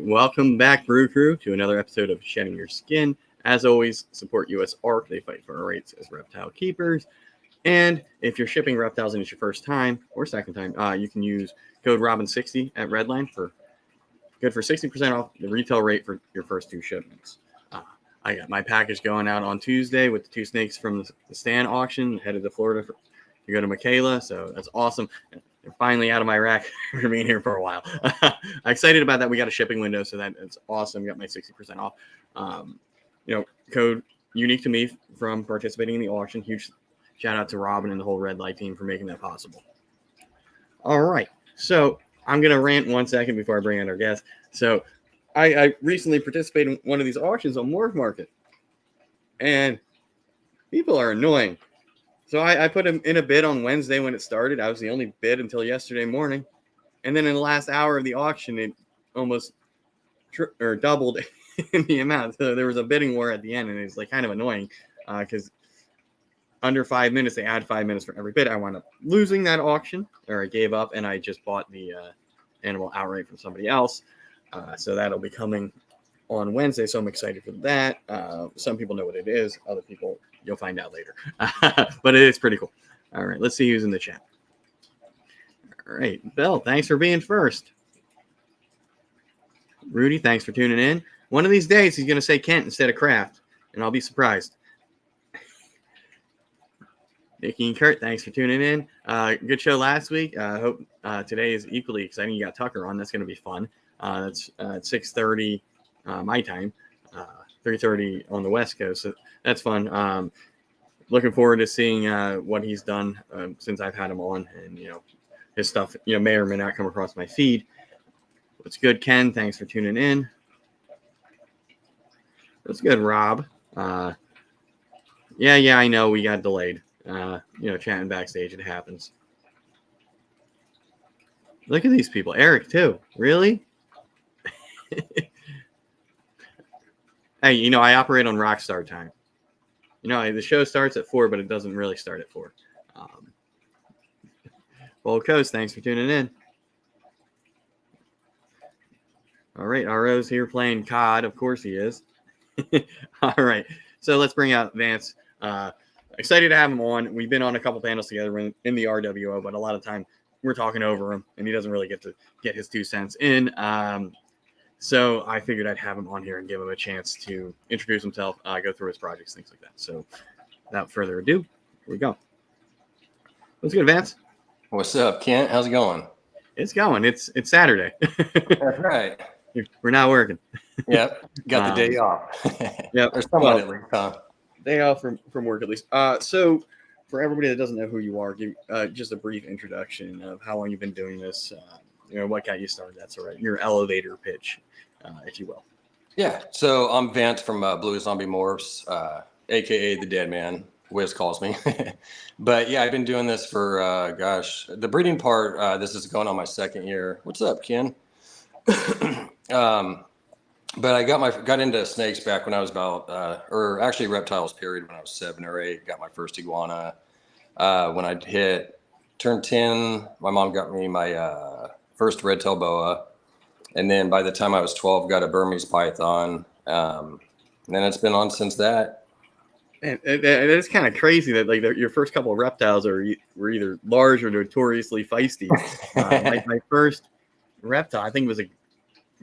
welcome back, Brew Crew, to another episode of Shedding Your Skin. As always, support U.S. ARC. They fight for our rights as reptile keepers. And if you're shipping reptiles and it's your first time or second time, you can use code Robin60 at Redline for 60% off the retail rate for your first 2 shipments. I got my package going out on Tuesday with the 2 snakes from the stand auction, headed to Florida to go to Michaela, so that's awesome. They're finally out of my rack for being here for a while. I'm excited about that. We got a shipping window, so that's awesome. Got my 60% off. Code unique to me from participating in the auction. Huge shout out to Robin and the whole Red Light team for making that possible. All right, so I'm going to rant 1 second before I bring in our guest. So I recently participated in one of these auctions on Morph Market, and people are annoying. So I put him in a bid on Wednesday when it started. I was the only bid until yesterday morning. And then in the last hour of the auction, it almost doubled in the amount. So there was a bidding war at the end, and it's like kind of annoying because under 5 minutes, they add 5 minutes for every bid. I wound up losing that auction, or I gave up, and I just bought the animal outright from somebody else. So that'll be coming on Wednesday. So I'm excited for that. Some people know what it is. Other people, you'll find out later. But it is pretty cool. All right, let's see who's in the chat. All right, Bill, thanks for being first. Rudy, thanks for tuning in. One of these days, he's going to say Kent instead of Kraft, and I'll be surprised. Nikki and Kurt, thanks for tuning in. Good show last week. I hope today is equally exciting. You got Tucker on. That's going to be fun. That's at 6:30 my time, 3:30 on the West Coast. So that's fun. Looking forward to seeing what he's done since I've had him on, and his stuff may or may not come across my feed. What's good, Ken? Thanks for tuning in. What's good, Rob? Yeah, I know we got delayed. Chatting backstage, it happens. Look at these people. Eric too. Really? Hey, I operate on Rockstar time. The show starts at 4, but it doesn't really start at 4. Bold Coast, thanks for tuning in. All right, RO's here playing COD. Of course he is. All right, so let's bring out Vance. Excited to have him on. We've been on a couple panels together in the RWO, but a lot of time we're talking over him, and he doesn't really get to get his 2 cents in. So I figured I'd have him on here and give him a chance to introduce himself, go through his projects, things like that. So without further ado, here we go. What's good, Vance? What's up, Kent? How's it going? It's going. It's Saturday. That's right. We're not working. Yep. Got the day off. Yep. Or somewhat at least, huh? Day off from work at least. So for everybody that doesn't know who you are, give just a brief introduction of how long you've been doing this, what got you started. That's all right. Your elevator pitch, if you will. Yeah. So I'm Vance from Blue Zombie Morphs, a.k.a. the Dead Man. Wiz calls me. But yeah, I've been doing this for, the breeding part, this is going on my 2nd year. What's up, Ken? But I got into snakes back when I was about, or actually reptiles period when I was 7 or 8. Got my first iguana. When I turned 10, my mom got me my first red-tail boa. And then by the time I was 12, got a Burmese python. And then it's been on since that. And it's kind of crazy that your first couple of reptiles were either large or notoriously feisty. My first reptile, I think, was a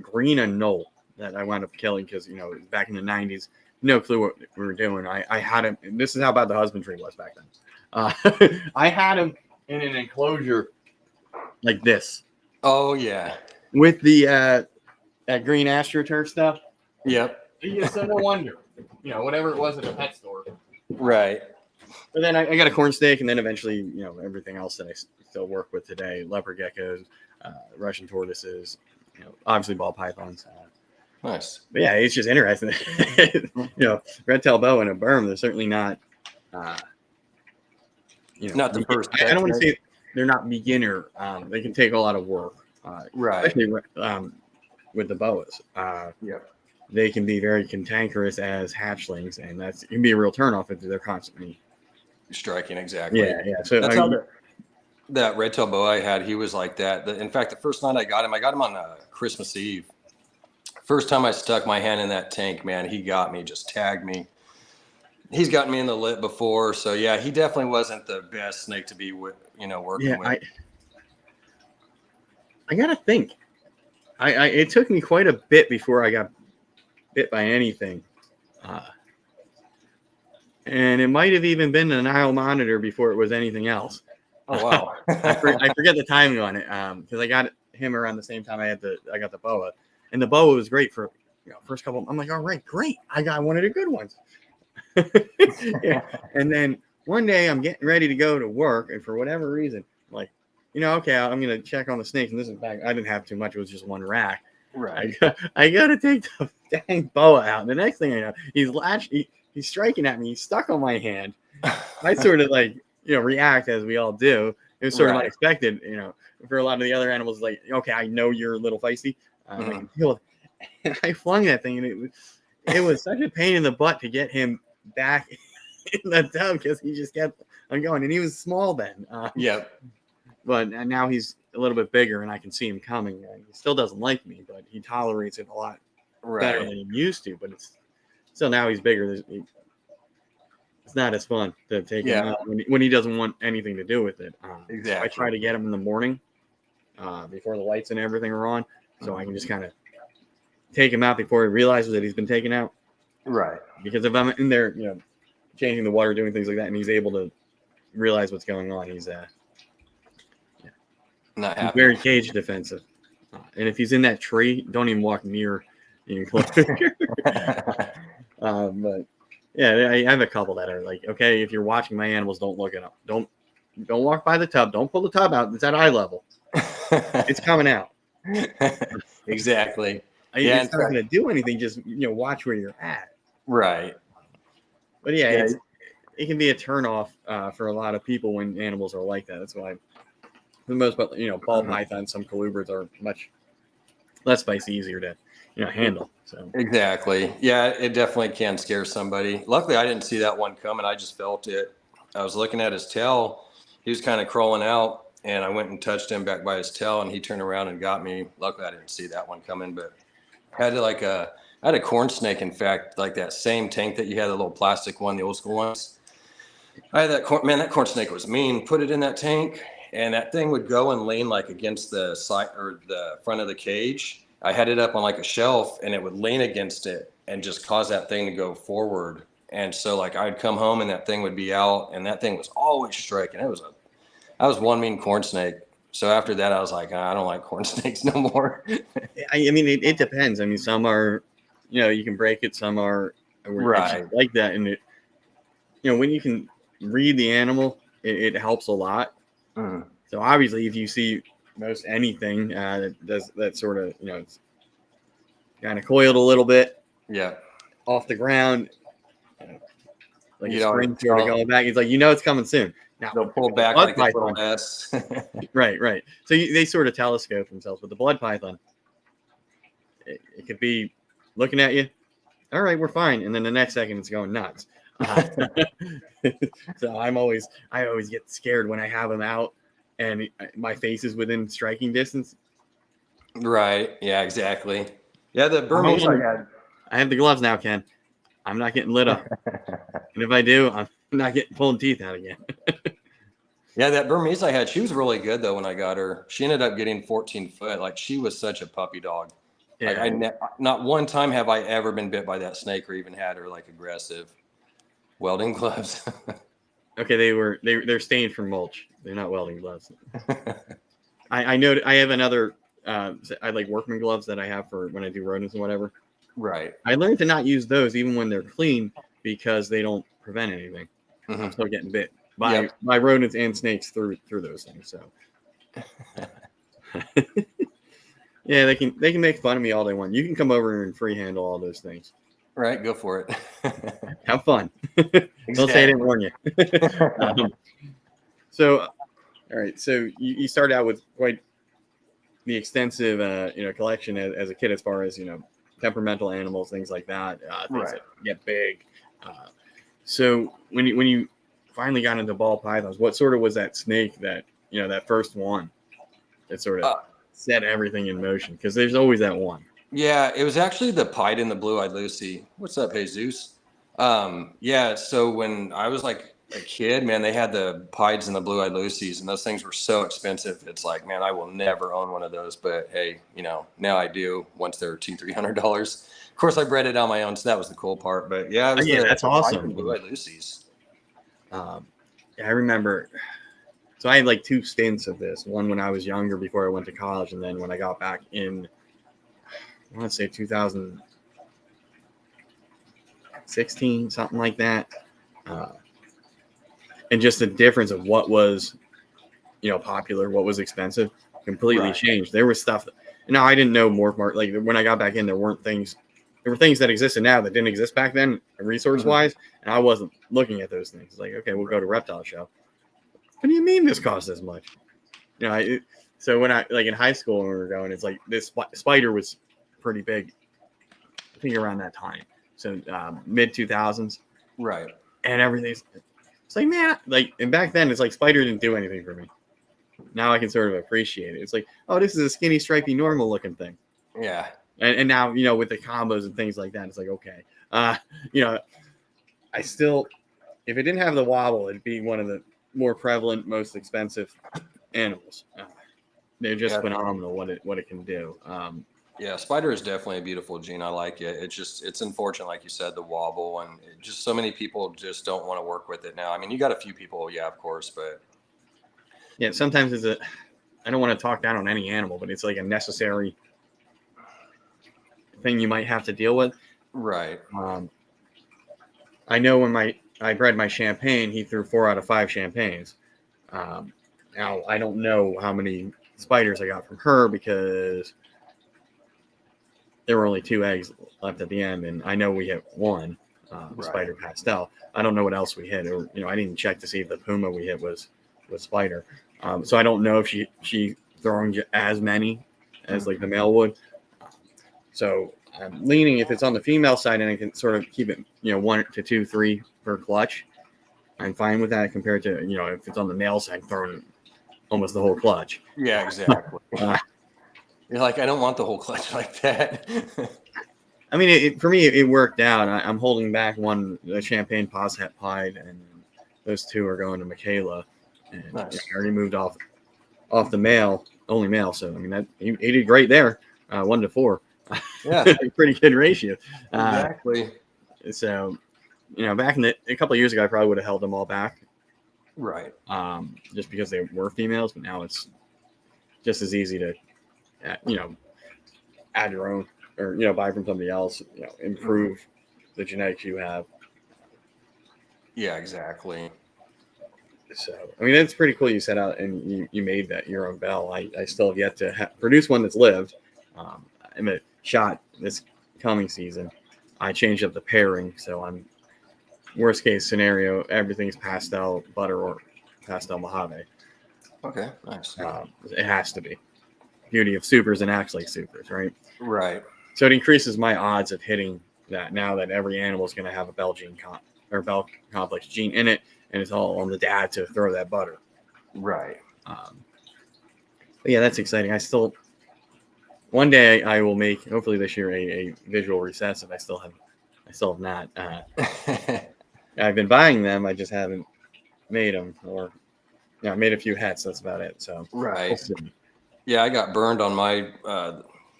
green anole that I wound up killing because back in the 90s, no clue what we were doing. I had him. This is how bad the husbandry was back then. I had him in an enclosure like this. Oh yeah, with the that green AstroTurf stuff. Yep. So no wonder. Whatever it was at the pet store. Right. But then I got a corn snake, and then eventually, everything else that I still work with today: leopard geckos, Russian tortoises, obviously ball pythons. Nice. But yeah, it's just interesting. Red-tailed boa and a berm. They're certainly not. Not the first. I don't want to say they're not beginner. They can take a lot of work. Right. Especially with the boas. Yeah. They can be very cantankerous as hatchlings, and it can be a real turnoff if they're constantly striking. Exactly. Yeah. So that's how that red-tailed boa I had, he was like that. In fact, the first night I got him on Christmas Eve. first time I stuck my hand in that tank, man, he got me, just tagged me. He's gotten me in the lip before, so yeah, he definitely wasn't the best snake to be with, working with. I gotta think. It took me quite a bit before I got bit by anything, and it might have even been an Nile monitor before it was anything else. Oh wow! I forget the timing on it because I got him around the same time I got the boa, and the boa was great for first couple. I'm like, all right, great, I got one of the good ones. Yeah. And then one day I'm getting ready to go to work, and for whatever reason, I'm like, okay, I'm gonna check on the snakes, and this is back. I didn't have too much; it was just one rack. Right. I gotta take the dang boa out. And the next thing I know, he's striking at me. He's stuck on my hand. I sort of react as we all do. It was sort of unexpected, for a lot of the other animals. Like, okay, I know you're a little feisty. I can feel it. And I flung that thing, and it was such a pain in the butt to get him back in the tub because he just kept on going, and he was small then. But now he's a little bit bigger, and I can see him coming. He still doesn't like me, but he tolerates it a lot better than he used to. But it's still, now he's bigger. It's not as fun to take him out when he doesn't want anything to do with it. Exactly. So I try to get him in the morning before the lights and everything are on, so I can just kind of take him out before he realizes that he's been taken out. Right. Because if I'm in there, changing the water, doing things like that, and he's able to realize what's going on, he's not happy. Very cage defensive. And if he's in that tree, don't even walk near the enclosure. But yeah, I have a couple that are like, okay, if you're watching my animals, don't look it up. Don't walk by the tub. Don't pull the tub out. It's at eye level. It's coming out. Exactly. It's not going to do anything. Just watch where you're at. Right. But it can be a turnoff for a lot of people when animals are like that. That's why, for the most part, ball pythons, some colubrids are much less spicy, easier to handle. So exactly. Yeah, it definitely can scare somebody. Luckily, I didn't see that one coming. I just felt it. I was looking at his tail. He was kind of crawling out, and I went and touched him back by his tail, and he turned around and got me. Luckily, I didn't see that one coming, but I had a corn snake, in fact, like that same tank that you had, the little plastic one, the old school ones. I had that corn snake was mean. Put it in that tank, and that thing would go and lean like against the side or the front of the cage. I had it up on like a shelf, and it would lean against it and just cause that thing to go forward. And so like I'd come home and that thing would be out, and that thing was always striking. I was one mean corn snake. So after that, I was like, I don't like corn snakes no more. I mean, it depends. I mean, some are, you can break it. Some are like that. And when you can read the animal, it helps a lot. So obviously, if you see most anything that does that sort of, it's kind of coiled a little bit, off the ground, like a spring sort of going back, it's like it's coming soon. Now they'll pull back like a little S. Right. So they sort of telescope themselves. But the blood python, it could be looking at you. All right, we're fine, and then the next second it's going nuts. So I always get scared when I have them out and my face is within striking distance. Right. Yeah. Exactly. Yeah. The Burmese I have the gloves now, Ken. I'm not getting lit up, and if I do, I'm not pulling teeth out again. Yeah, that Burmese I had, she was really good though when I got her. She ended up getting 14 foot. Like she was such a puppy dog. Yeah. Like, not one time have I ever been bit by that snake or even had her like aggressive. Welding gloves. Okay, they're stained from mulch. They're not welding gloves. I know I have another. I like workman gloves that I have for when I do rodents and whatever. Right. I learned to not use those even when they're clean because they don't prevent anything. I'm still getting bit by rodents and snakes through those things. So yeah, they can make fun of me all they want. You can come over and free handle all those things. Right, go for it. Have fun. Don't say I didn't warn you. So, all right. So you started out with quite the extensive, collection as a kid, as far as temperamental animals, things like that. Things that get big. So when you finally got into ball pythons, what sort of was that snake that that first one that sort of set everything in motion? Because there's always that one. Yeah, it was actually the pied and the blue-eyed Lucy. What's up, Jesus? Yeah, so when I was like a kid, man, they had the pieds and the blue-eyed Lucies, and those things were so expensive. It's like, man, I will never own one of those. But hey, now I do once they're $200-300. Of course, I bred it on my own, so that was the cool part. But yeah, it was Yeah, that's the pied awesome. and blue-eyed Lucies. I remember. So I had like 2 stints of this. One when I was younger before I went to college, and then when I got back in, I want to say 2016, something like that. And just the difference of what was, popular, what was expensive, completely Right. changed. There was stuff. Now I didn't know Morph. Like when I got back in, there weren't things. There were things that existed now that didn't exist back then, resource wise, and I wasn't looking at those things. Like, okay, we'll go to Reptile Show. What do you mean this costs this much? So when I like in high school when we were going, it's like this spider was pretty big. I think around that time, so mid 2000s, Right. and everything's. It's like, man, like, and back then it's like spider didn't do anything for me. Now I can sort of appreciate it. It's like, oh, this is a skinny, stripy, normal looking thing. Yeah. And now, with the combos and things like that, it's like, okay. I still, if it didn't have the wobble, it'd be one of the more prevalent, most expensive animals. They're just phenomenal what it can do. Yeah, spider is definitely a beautiful gene. I like it. It's unfortunate, like you said, the wobble, and just so many people just don't want to work with it now. I mean, you got a few people, yeah, of course, but yeah, sometimes I don't want to talk down on any animal, but it's like a necessary thing you might have to deal with. right. I know when I bred my champagne, he threw 4 out of 5 champagnes. Now I don't know how many spiders I got from her because there were only 2 eggs left at the end, and I know we hit 1 spider pastel. I don't know what else we hit, or I didn't even check to see if the puma we hit was spider. So I don't know if she throwing as many as like the male would. So I'm leaning if it's on the female side and I can sort of keep it 1 to 2, 3 per clutch. I'm fine with that compared to if it's on the male side throwing almost the whole clutch. Yeah, exactly. You're like, I don't want the whole clutch like that. I mean, for me, it worked out. I'm holding back the champagne posset pied, and those 2 are going to Michaela. And Nice. I already moved off the male, only male. So I mean, he did great there, 1 to 4. Yeah, pretty good ratio. exactly. So, back a couple of years ago, I probably would have held them all back, Right. just because they were females. But now it's just as easy to, add your own or buy from somebody else. Improve the genetics you have. Yeah, exactly. So, I mean, it's pretty cool. You set out and you made that your own bell. I still have yet to produce one that's lived. I'm a shot this coming season. I changed up the pairing, so I'm worst case scenario. Everything's pastel butter or pastel Mojave. Okay, nice. It has to be. Beauty of supers and acts like supers, right? Right. So it increases my odds of hitting that now that every animal is going to have a bell gene bell complex gene in it, and it's all on the dad to throw that butter. Right. But yeah, that's exciting. One day I will make, hopefully this year, a visual recessive. I still have not. I've been buying them. I just haven't made them, or I made a few hats. That's about it. So Right. Yeah, I got burned on my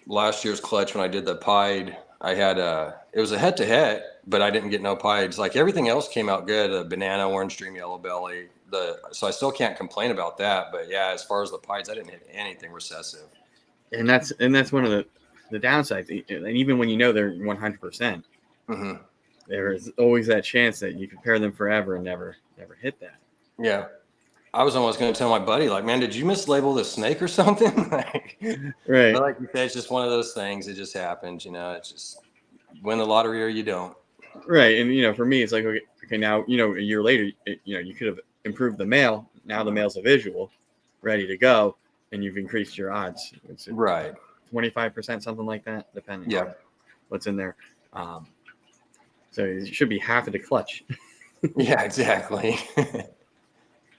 last year's clutch when I did the pied. I had it was a head to head, but I didn't get no pieds. Like everything else came out good. A banana, orange dream, yellow belly. So I still can't complain about that. But yeah, as far as the pieds, I didn't hit anything recessive. And that's one of the downsides. And even when they're 100%, there is always that chance that you can pair them forever and never hit that. Yeah. I was almost going to tell my buddy, like, man, did you mislabel this snake or something? Right. But like you said, it's just one of those things. It just happens, It's just win the lottery or you don't. Right. And, for me, it's like, okay, now, a year later, you could have improved the male. Now the male's a visual, ready to go, and you've increased your odds. It's right. 25%, something like that, depending on what's in there. So it should be half of the clutch. Yeah, exactly.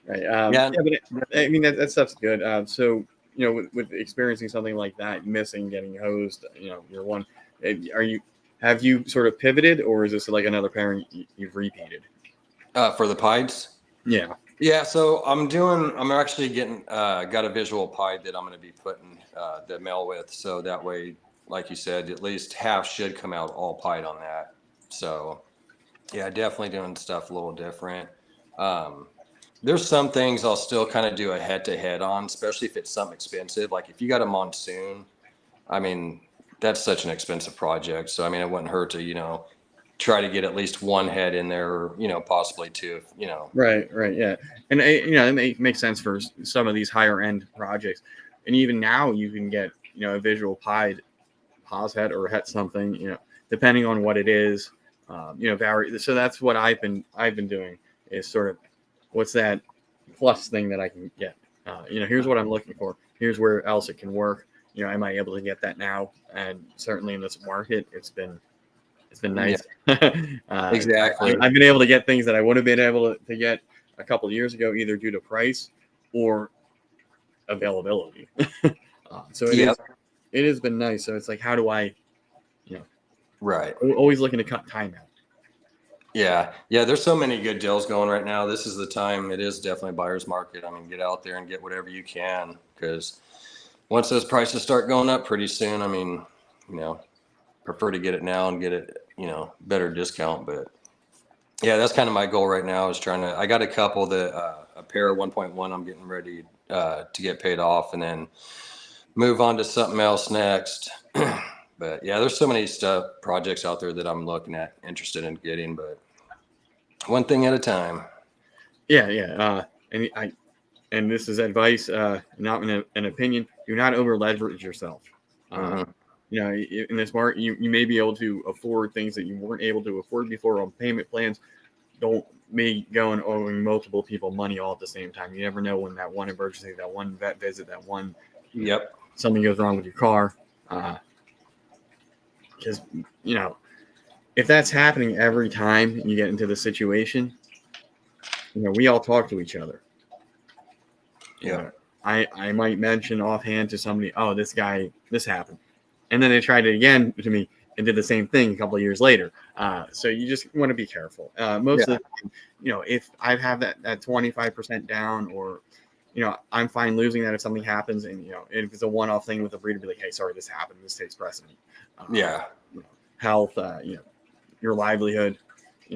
Right. But I mean, that stuff's good. So with experiencing something like that, missing, getting hosed, you're one. Have you sort of pivoted, or is this like another parent you've repeated? For the pieds. Yeah. Yeah, so I'm actually getting got a visual pied that I'm going to be putting the male with, so that way, like you said, at least half should come out all pied on that. So yeah, definitely doing stuff a little different. There's some things I'll still kind of do a head-to-head on, especially if it's something expensive. Like if you got a monsoon, I mean, that's such an expensive project. So I mean, it wouldn't hurt to try to get at least one head in there, or possibly two. Right, yeah, and it makes sense for some of these higher end projects, and even now you can get a visual pied pause head or het something, depending on what it is, vary. So that's what I've been doing is sort of what's that plus thing that I can get. Here's what I'm looking for. Here's where else it can work. Am I able to get that now? And certainly in this market, it's been nice. Yeah. Exactly. I've been able to get things that I would have been able to get a couple of years ago, either due to price or availability. So it has been nice. So it's like, how do I, right. Always looking to cut time out. Yeah. There's so many good deals going right now. This is the time. It is definitely a buyer's market. I mean, get out there and get whatever you can, because once those prices start going up pretty soon, I mean, prefer to get it now and get it, better discount. But yeah, that's kind of my goal right now is I got a couple that, a pair of 1.1, I'm getting ready to get paid off and then move on to something else next. But yeah, there's so many projects out there that I'm looking at, interested in getting, but one thing at a time. Yeah. And this is advice, not an opinion. Do not over leverage yourself. In this market, you may be able to afford things that you weren't able to afford before on payment plans. Don't be going owing multiple people money all at the same time. You never know when that one emergency, that one vet visit, that one something goes wrong with your car. Because if that's happening every time you get into the situation, we all talk to each other. Yeah. I might mention offhand to somebody, oh, this happened. And then they tried it again to me and did the same thing a couple of years later. So you just want to be careful. Most of the time, if I have that 25% down, or, I'm fine losing that if something happens. And, if it's a one-off thing with a breeder, be like, hey, sorry, this happened. This takes precedent. Health, your livelihood.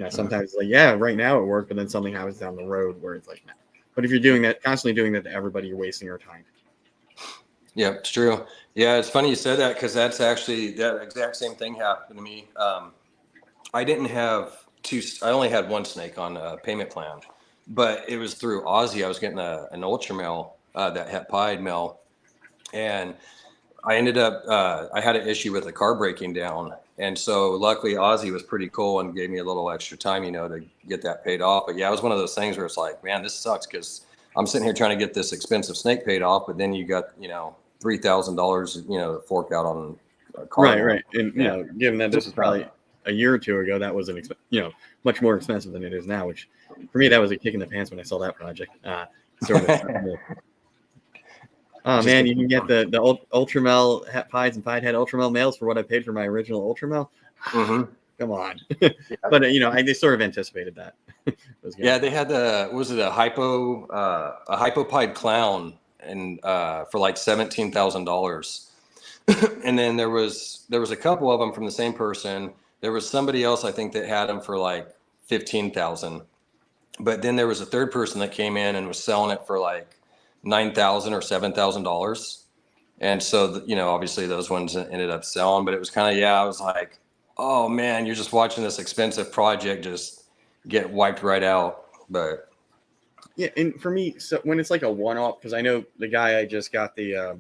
Sometimes it's like, yeah, right now it worked, but then something happens down the road where it's like, nah. But if you're doing that, constantly doing that to everybody, you're wasting your time. Yeah, it's true. Yeah, it's funny you said that, because that's actually that exact same thing happened to me. I didn't have I only had one snake on a payment plan, but it was through Aussie. I was getting an ultra male, that het pied male, and I ended up, I had an issue with the car breaking down. And so luckily Aussie was pretty cool and gave me a little extra time, to get that paid off. But yeah, it was one of those things where it's like, man, this sucks, because I'm sitting here trying to get this expensive snake paid off, but then you got, $3,000, to fork out on a car. Right. And, given that this was probably a year or two ago, that was much more expensive than it is now, which for me, that was a kick in the pants when I saw that project. Oh man, you can get the ultramel het pieds and pied head ultramel males for what I paid for my original ultramel. Mm-hmm. Come on. But they sort of anticipated that. Yeah, they had a hypo-pied clown and for like $17,000. And then there was a couple of them from the same person. There was somebody else, I think, that had them for like $15,000. But then there was a third person that came in and was selling it for like $9,000 or $7,000. And so, obviously those ones ended up selling, but it was kind of, I was like, oh man, you're just watching this expensive project just get wiped right out. But yeah. And for me, so when it's like a one-off, because I know the guy I just got the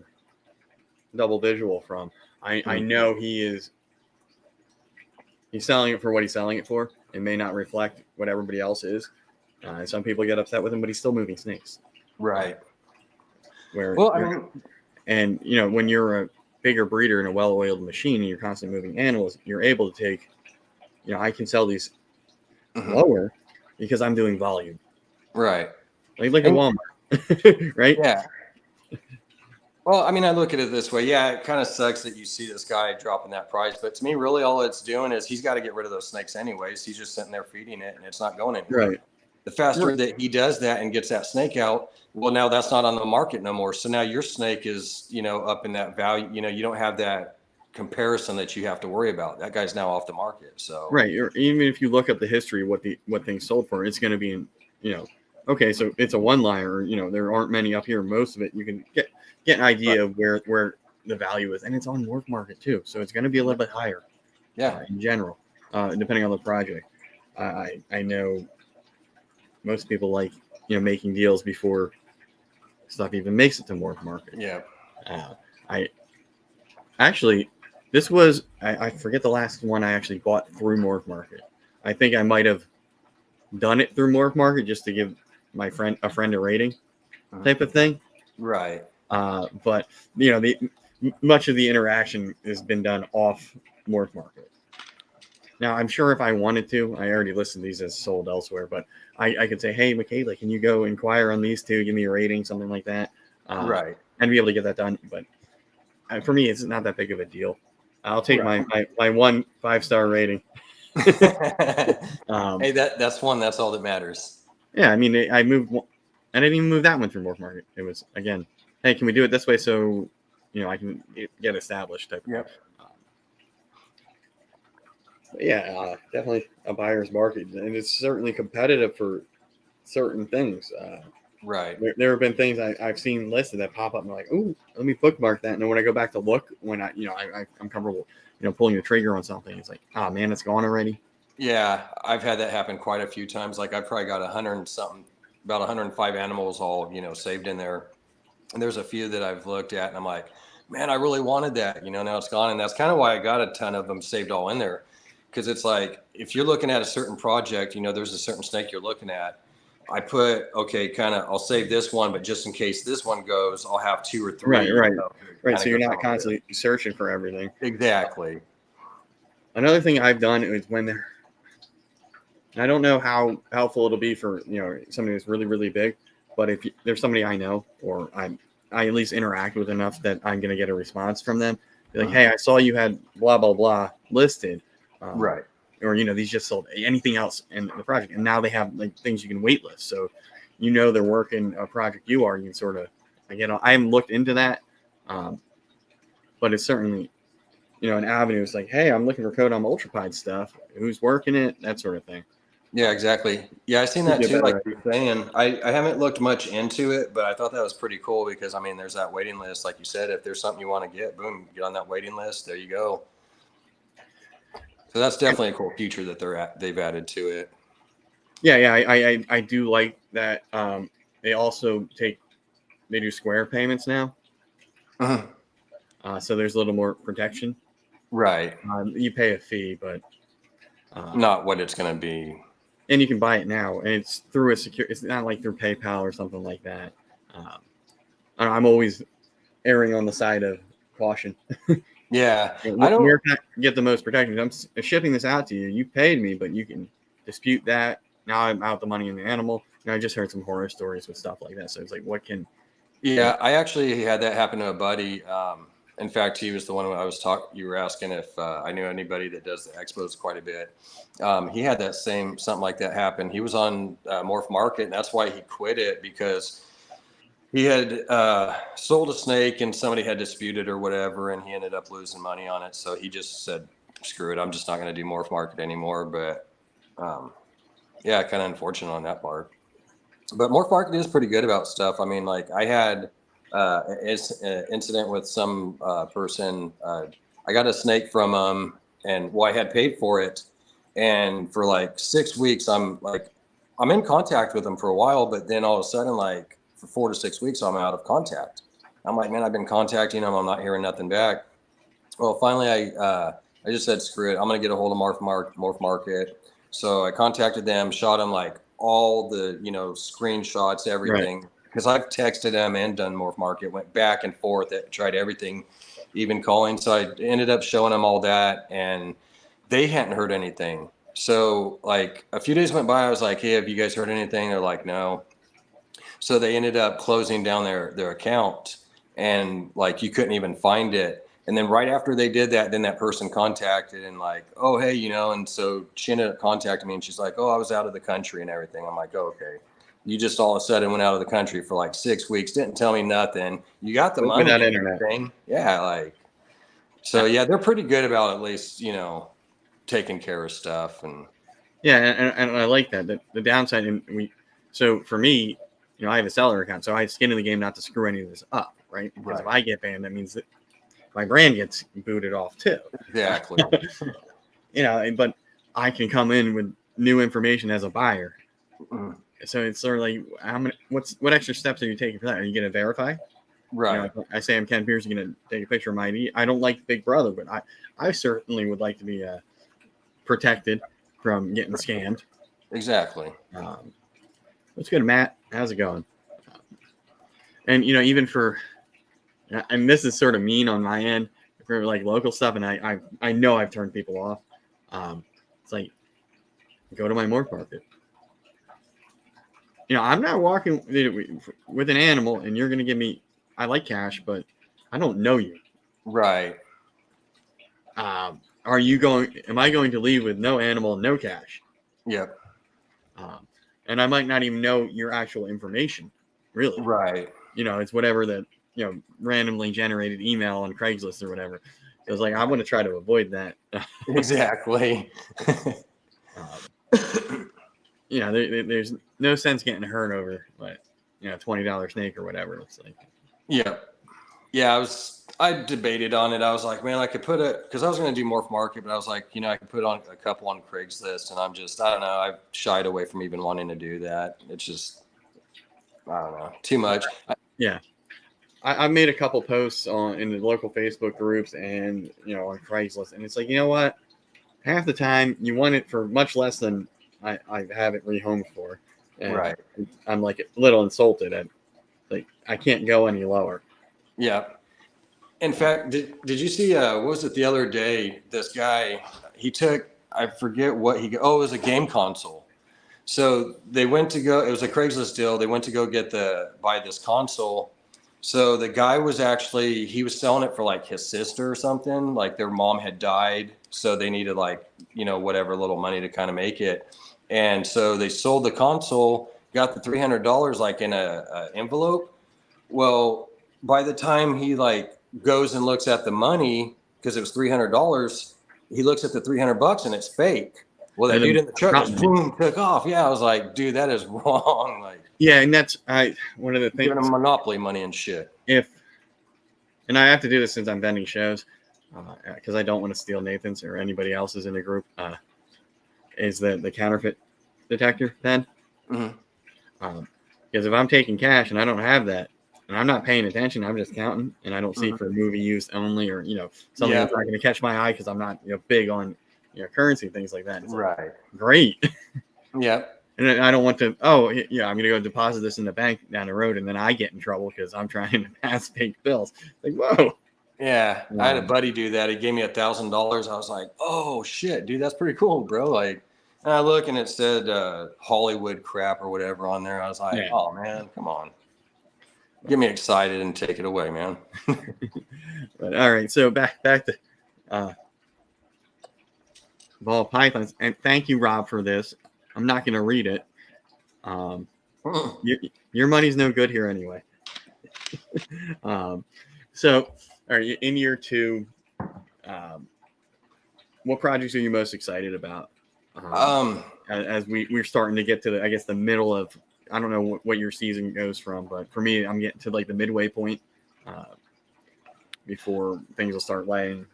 double visual from, I know he's selling it for what he's selling it for. It may not reflect what everybody else is. Some people get upset with him, but he's still moving snakes. Right. When you're a bigger breeder in a well-oiled machine and you're constantly moving animals, you're able to take, I can sell these lower because I'm doing volume. Right. Like at Walmart. Right? Yeah. Well, I mean, I look at it this way. Yeah, it kind of sucks that you see this guy dropping that price, but to me, really, all it's doing is he's got to get rid of those snakes anyways. He's just sitting there feeding it, and it's not going anywhere. Right. The Right. faster that he does that and gets that snake out, well, now that's not on the market no more. So now your snake is, up in that value. You don't have that comparison that you have to worry about. That guy's now off the market. So Right. Or even if you look up the history, what things sold for, it's going to be in, okay, so it's a one liner. There aren't many up here. Most of it, you can get an idea of where the value is, and it's on Morph Market too, so it's going to be a little bit higher. yeah, In general, depending on the project. I know most people like making deals before stuff even makes it to Morph Market. yeah. I actually, this was I forget the last one I actually bought through Morph Market. I think I might have done it through Morph Market just to give a friend a rating type of thing. Right. But the much of the interaction has been done off Morph Market. Now, I'm sure if I wanted to, I already listed these as sold elsewhere, but I could say, hey, Michaela, can you go inquire on these two, give me a rating, something like that, Right. and be able to get that done. But for me, it's not that big of a deal. I'll take Right. my 1 5-star rating. Hey, that's all that matters. Yeah, I mean, I moved, I didn't even move that one through Morph Market. It was, again, hey, can we do it this way so, I can get established type of. Yep. Yeah, definitely a buyer's market, and it's certainly competitive for certain things. Right. There have been things I've seen listed that pop up and I'm like, oh, let me bookmark that. And then when I go back to look, when I'm comfortable, pulling the trigger on something, it's like, oh man, it's gone already. Yeah, I've had that happen quite a few times. Like I've probably got 100 and something, about 105 animals all, saved in there. And there's a few that I've looked at and I'm like, man, I really wanted that, now it's gone. And that's kind of why I got a ton of them saved all in there. Because it's like, if you're looking at a certain project, there's a certain snake you're looking at. I put, okay, I'll save this one, but just in case this one goes, I'll have 2 or 3. Right. So you're not constantly searching for everything. Exactly. Another thing I've done is when I don't know how helpful it'll be for somebody who's really, really big, but if there's somebody I know or I at least interact with enough that I'm going to get a response from them, be like, hey, I saw you had blah blah blah listed, Right. Or these just sold, anything else in the project, and now they have like things you can waitlist, so they're working a project you can sort of, I haven't looked into that, but it's certainly an avenue. It's like, hey, I'm looking for Codom Ultrapide stuff, who's working it, that sort of thing. Yeah, exactly. Yeah, I've seen that too. Like you're saying, I haven't looked much into it, but I thought that was pretty cool because there's that waiting list. Like you said, if there's something you want to get, boom, get on that waiting list. There you go. So that's definitely a cool feature that they've added to it. Yeah, I do like that. They also they do square payments now, so there's a little more protection. Right. You pay a fee, but not what it's going to be. And you can buy it now, and it's through a secure. It's not like through PayPal or something like that. I'm always erring on the side of caution. Yeah, Where can I get the most protection? I'm shipping this out to you. You paid me, but you can dispute that. Now I'm out the money in the animal. I just heard some horror stories with stuff like that. So it's like, what can? Yeah, I actually had that happen to a buddy. In fact, he was the one I was talking. You were asking if I knew anybody that does the expos quite a bit. He had that something like that happen. He was on Morph Market, and that's why he quit it, because he had sold a snake and somebody had disputed or whatever, and he ended up losing money on it. So he just said, screw it, I'm just not going to do Morph Market anymore. But yeah, kind of unfortunate on that part. But Morph Market is pretty good about stuff. Like I had an incident with some person. I got a snake from him, and I had paid for it. And for like 6 weeks, I'm in contact with him for a while, but then all of a sudden, like for 4 to 6 weeks, I'm out of contact. I'm like, man, I've been contacting him. I'm not hearing nothing back. Well, finally, I just said, screw it. I'm going to get a hold of Morph Market. So I contacted them, shot them like all the, screenshots, everything. Because I've texted them and done Morph Market, went back and forth, tried everything, even calling. So I ended up showing them all that, and they hadn't heard anything. So like a few days went by, I was like, hey, have you guys heard anything? They're like, no. So they ended up closing down their account. and like you couldn't even find it. And then right after they did that, then that person contacted and like, oh, hey, you know, and so she ended up contacting me and she's like, oh, I was out of the country and everything. I'm like, oh, okay. You just all of a sudden went out of the country for like 6 weeks, didn't tell me nothing. You got the money Without and internet. everything. Yeah, like, so yeah, they're pretty good about at least, you know, taking care of stuff. And Yeah, and I like that. The downside, so for me, you know, I have a seller account, so I have skin in the game not to screw any of this up, right? Because if I get banned, that means that my brand gets booted off too. exactly. You know, but I can come in with new information as a buyer. Mm. So it's sort of like, what extra steps are you taking for that? Are you going to verify? Right. You know, I say I'm Ken Pierce, you're going to take a picture of my ID. I don't like Big Brother, but I certainly would like to be protected from getting scammed. Exactly. What's good, Matt? How's it going? And you know, even for, and this is sort of mean on my end for like local stuff, and I know I've turned people off. It's like, go to my morph market. You know, I'm not walking with an animal, and you're going to give me. I like cash, but I don't know you. Right. Are you going? Am I going to leave with no animal, no cash? Yep. And I might not even know your actual information, really. Right. You know, it's whatever that, you know, randomly generated email on Craigslist or whatever. So it's like, I want to try to avoid that. Exactly. You know, there's no sense getting hurt over, like, you know, $20 snake or whatever. It's like, Yep. Yeah, I debated on it. I was like, man, I could put it, because I was going to do Morph Market, but I was like, you know, I could put on a couple on Craigslist, and I don't know. I've shied away from even wanting to do that. It's just, I don't know, too much. Yeah. I made a couple posts in the local Facebook groups and, you know, on Craigslist, and it's like, you know what? Half the time you want it for much less than I have it rehomed for. And right. I'm like a little insulted at, like, I can't go any lower. Yeah. In fact, did you see, what was it the other day? This guy, he took, I forget what it was a game console. So they went to go, it was a Craigslist deal. They went to go buy this console. So the guy he was selling it for like his sister or something, like their mom had died. So they needed like, you know, whatever little money to kind of make it. And so they sold the console, got the $300 like in a envelope. Well, by the time he like goes and looks at the money, because it was $300, he looks at the $300 and it's fake. Well, that dude in the truck just boom, took off. Yeah, I was like, dude, that is wrong. Like, yeah, and that's one of the things. Giving them monopoly money and shit. And I have to do this since I'm vending shows, because I don't want to steal Nathan's or anybody else's in the group. Is the counterfeit detector pen? Mm-hmm. Because if I'm taking cash and I don't have that, and I'm not paying attention, I'm just counting, and I don't see for movie use only, or, you know, something that's not going to catch my eye because I'm not, you know, big on, you know, currency, things like that. It's right. Like, great. Yeah. And I don't want to, oh, yeah, I'm going to go deposit this in the bank down the road, and then I get in trouble because I'm trying to pass fake bills. Like, whoa. Yeah. I had a buddy do that. He gave me $1,000. I was like, oh, shit, dude, that's pretty cool, bro. Like, and I look and it said Hollywood crap or whatever on there. I was like, oh, man, come on. Get me excited and take it away, man. But, all right, so back to ball pythons, and thank you, Rob, for this. I'm not going to read it. Your money's no good here anyway. So, all right, in year 2, what projects are you most excited about? As we're starting to get to the middle of, I don't know what your season goes from, but for me, I'm getting to like the midway point before things will start laying.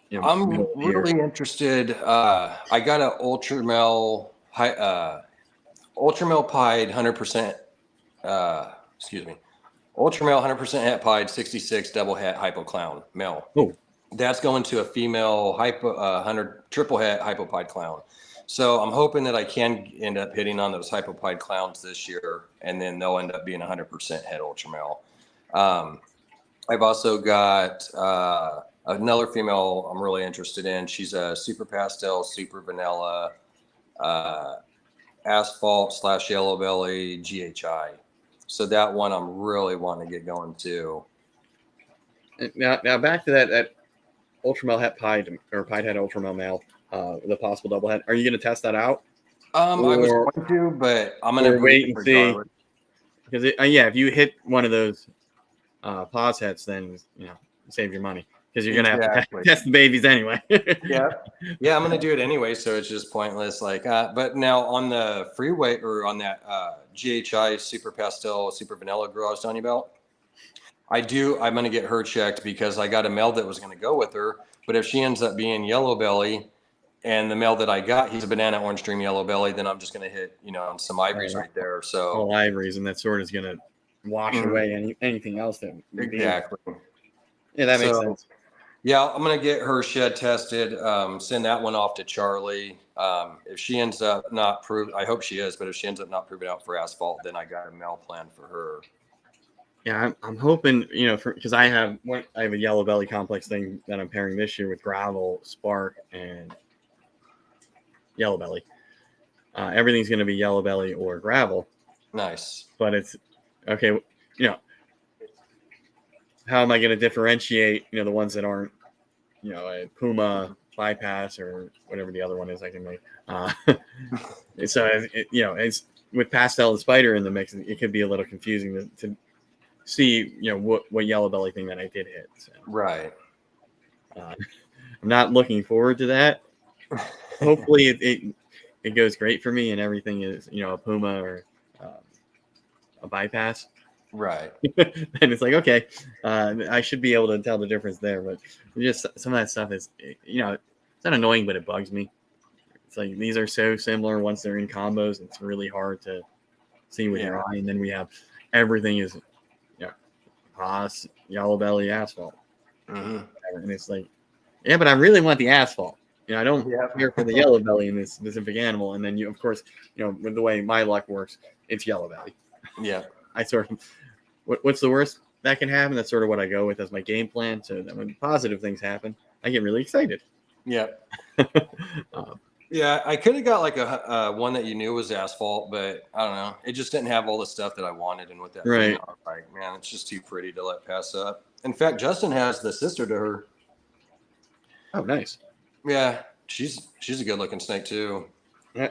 You know, I'm really interested. I got an ultramel pied 100%. Ultramel 100% het pied 66 double het hypo clown male. Oh, that's going to a female hypo 100 triple het hypopied clown. So I'm hoping that I can end up hitting on those hypopied clowns this year, and then they'll end up being 100% het ultramel. I've also got another female I'm really interested in. She's a super pastel, super vanilla, asphalt / yellow belly GHI. So that one I'm really wanting to get going too. Now back to that ultra male het pied or pied het ultra male, the possible double het. Are you going to test that out? I was going to, but I'm going to wait and see. Because if you hit one of those pause hets, then save your money because you're going to have to test the babies anyway. Yeah, I'm going to do it anyway, so it's just pointless. But now on the free weight or on that GHI Super Pastel Super Vanilla girl I was telling you about, I'm going to get her checked because I got a male that was going to go with her. But if she ends up being yellow belly, and the male that I got, he's a banana orange dream yellow belly, then I'm just going to hit, some ivories right there. So all ivories, and that sort is going to wash away anything else that exactly. Yeah, that makes sense. Yeah, I'm going to get her shed tested, send that one off to Charlie. If she ends up not I hope she is, but if she ends up not proving out for asphalt, then I got a male plan for her. Yeah, I'm hoping, because I have a yellow belly complex thing that I'm pairing this year with gravel, spark, and yellow belly. Everything's going to be yellow belly or gravel. Nice. But it's okay. How am I going to differentiate, the ones that aren't, a Puma bypass or whatever the other one is I can make. So, it's with pastel and spider in the mix, it could be a little confusing to see, what yellow belly thing that I did hit. So. Right. I'm not looking forward to that. Hopefully it goes great for me and everything is, a Puma or a bypass. Right. And it's like, okay, I should be able to tell the difference there, but just some of that stuff is, it's not annoying, but it bugs me. It's like, these are so similar once they're in combos. It's really hard to see with your eye. And then we have everything is, Haas, yellow belly, asphalt. Mm-hmm. And it's like, yeah, but I really want the asphalt. I don't care for the yellow belly in this specific animal. And then of course, with the way my luck works, it's yellow belly. Yeah. I sort of, what's the worst that can happen? That's sort of what I go with as my game plan. So that when positive things happen, I get really excited. Yeah. Yeah, I could have got like a one that you knew was asphalt, but I don't know. It just didn't have all the stuff that I wanted. And with that, right. I was like, man, it's just too pretty to let pass up. In fact, Justin has the sister to her. Oh, nice. Yeah, she's a good looking snake too.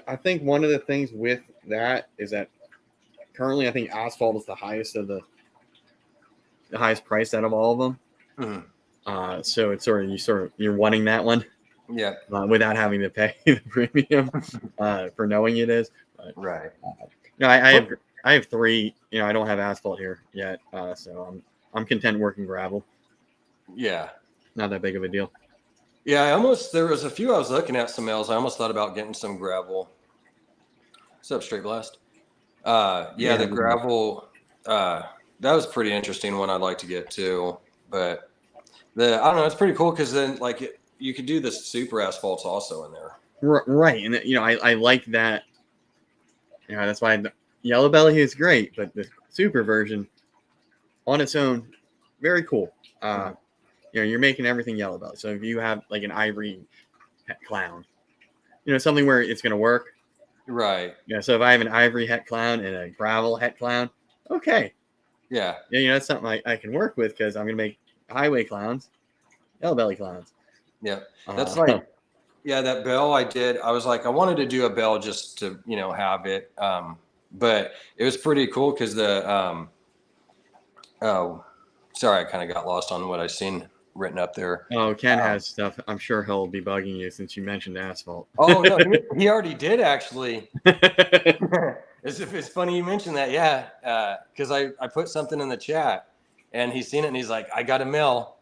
I think one of the things with that is that currently I think asphalt is the highest of the highest price out of all of them. Mm-hmm. So it's you're wanting that one. Yeah. Without having to pay the premium for knowing it is. But, right. I have 3. I don't have asphalt here yet, so I'm content working gravel. Yeah. Not that big of a deal. Yeah, there was a few I was looking at some males. I almost thought about getting some gravel. What's up, Straight Blast? The gravel. That was pretty interesting one I'd like to get too. But I don't know, it's pretty cool because then you could do the super asphalts also in there. Right. And I like that. That's why yellow belly is great, but the super version on its own, very cool. You're making everything yellow belly. So if you have like an ivory het clown, something where it's going to work. Right. So if I have an ivory het clown and a gravel het clown, okay. Yeah. That's something I can work with because I'm going to make highway clowns, yellow belly clowns. Yeah. That's that bell I did. I was like, I wanted to do a bell just to, have it. But it was pretty cool because sorry, I kind of got lost on what I seen written up there. Oh, Ken has stuff. I'm sure he'll be bugging you since you mentioned asphalt. Oh, no, he already did actually. It's funny you mentioned that. Yeah. Because I put something in the chat and he's seen it and he's like, I got a mill.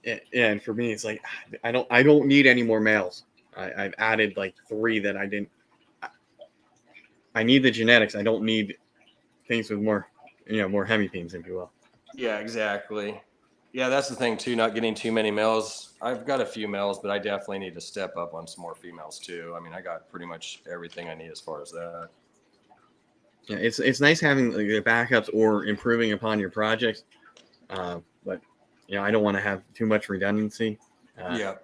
Yeah, and for me, it's like I don't need any more males. I've added like 3 that I didn't. I need the genetics. I don't need things with more, more hemipenes, if you will. Yeah, exactly. Yeah, that's the thing too. Not getting too many males. I've got a few males, but I definitely need to step up on some more females too. I mean, I got pretty much everything I need as far as that. Yeah, it's nice having the backups or improving upon your projects, but. I don't want to have too much redundancy. Yeah.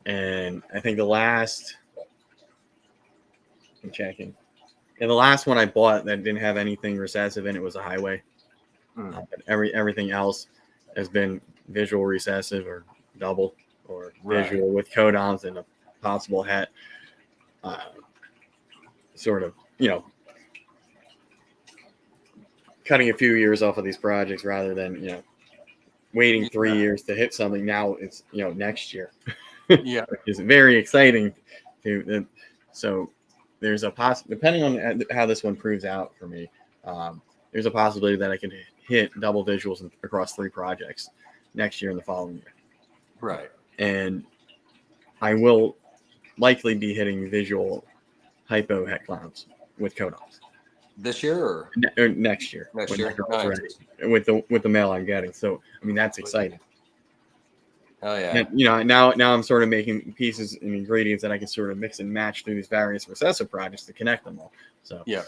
And I think I'm checking. And the last one I bought that didn't have anything recessive in it was a highway. But everything else has been visual recessive or double or visual with codons and a possible het. Sort of, cutting a few years off of these projects rather than, waiting 3 years to hit something. Now it's, next year. Yeah. Which is very exciting. So there's a depending on how this one proves out for me, there's a possibility that I can hit double visuals across 3 projects next year and the following year. Right. And I will likely be hitting visual hypo het clowns with codons. This year or next year? Next year, nice. With the mail I'm getting. So I mean that's exciting. Oh yeah. And, now I'm sort of making pieces and ingredients that I can sort of mix and match through these various recessive projects to connect them all. So yeah.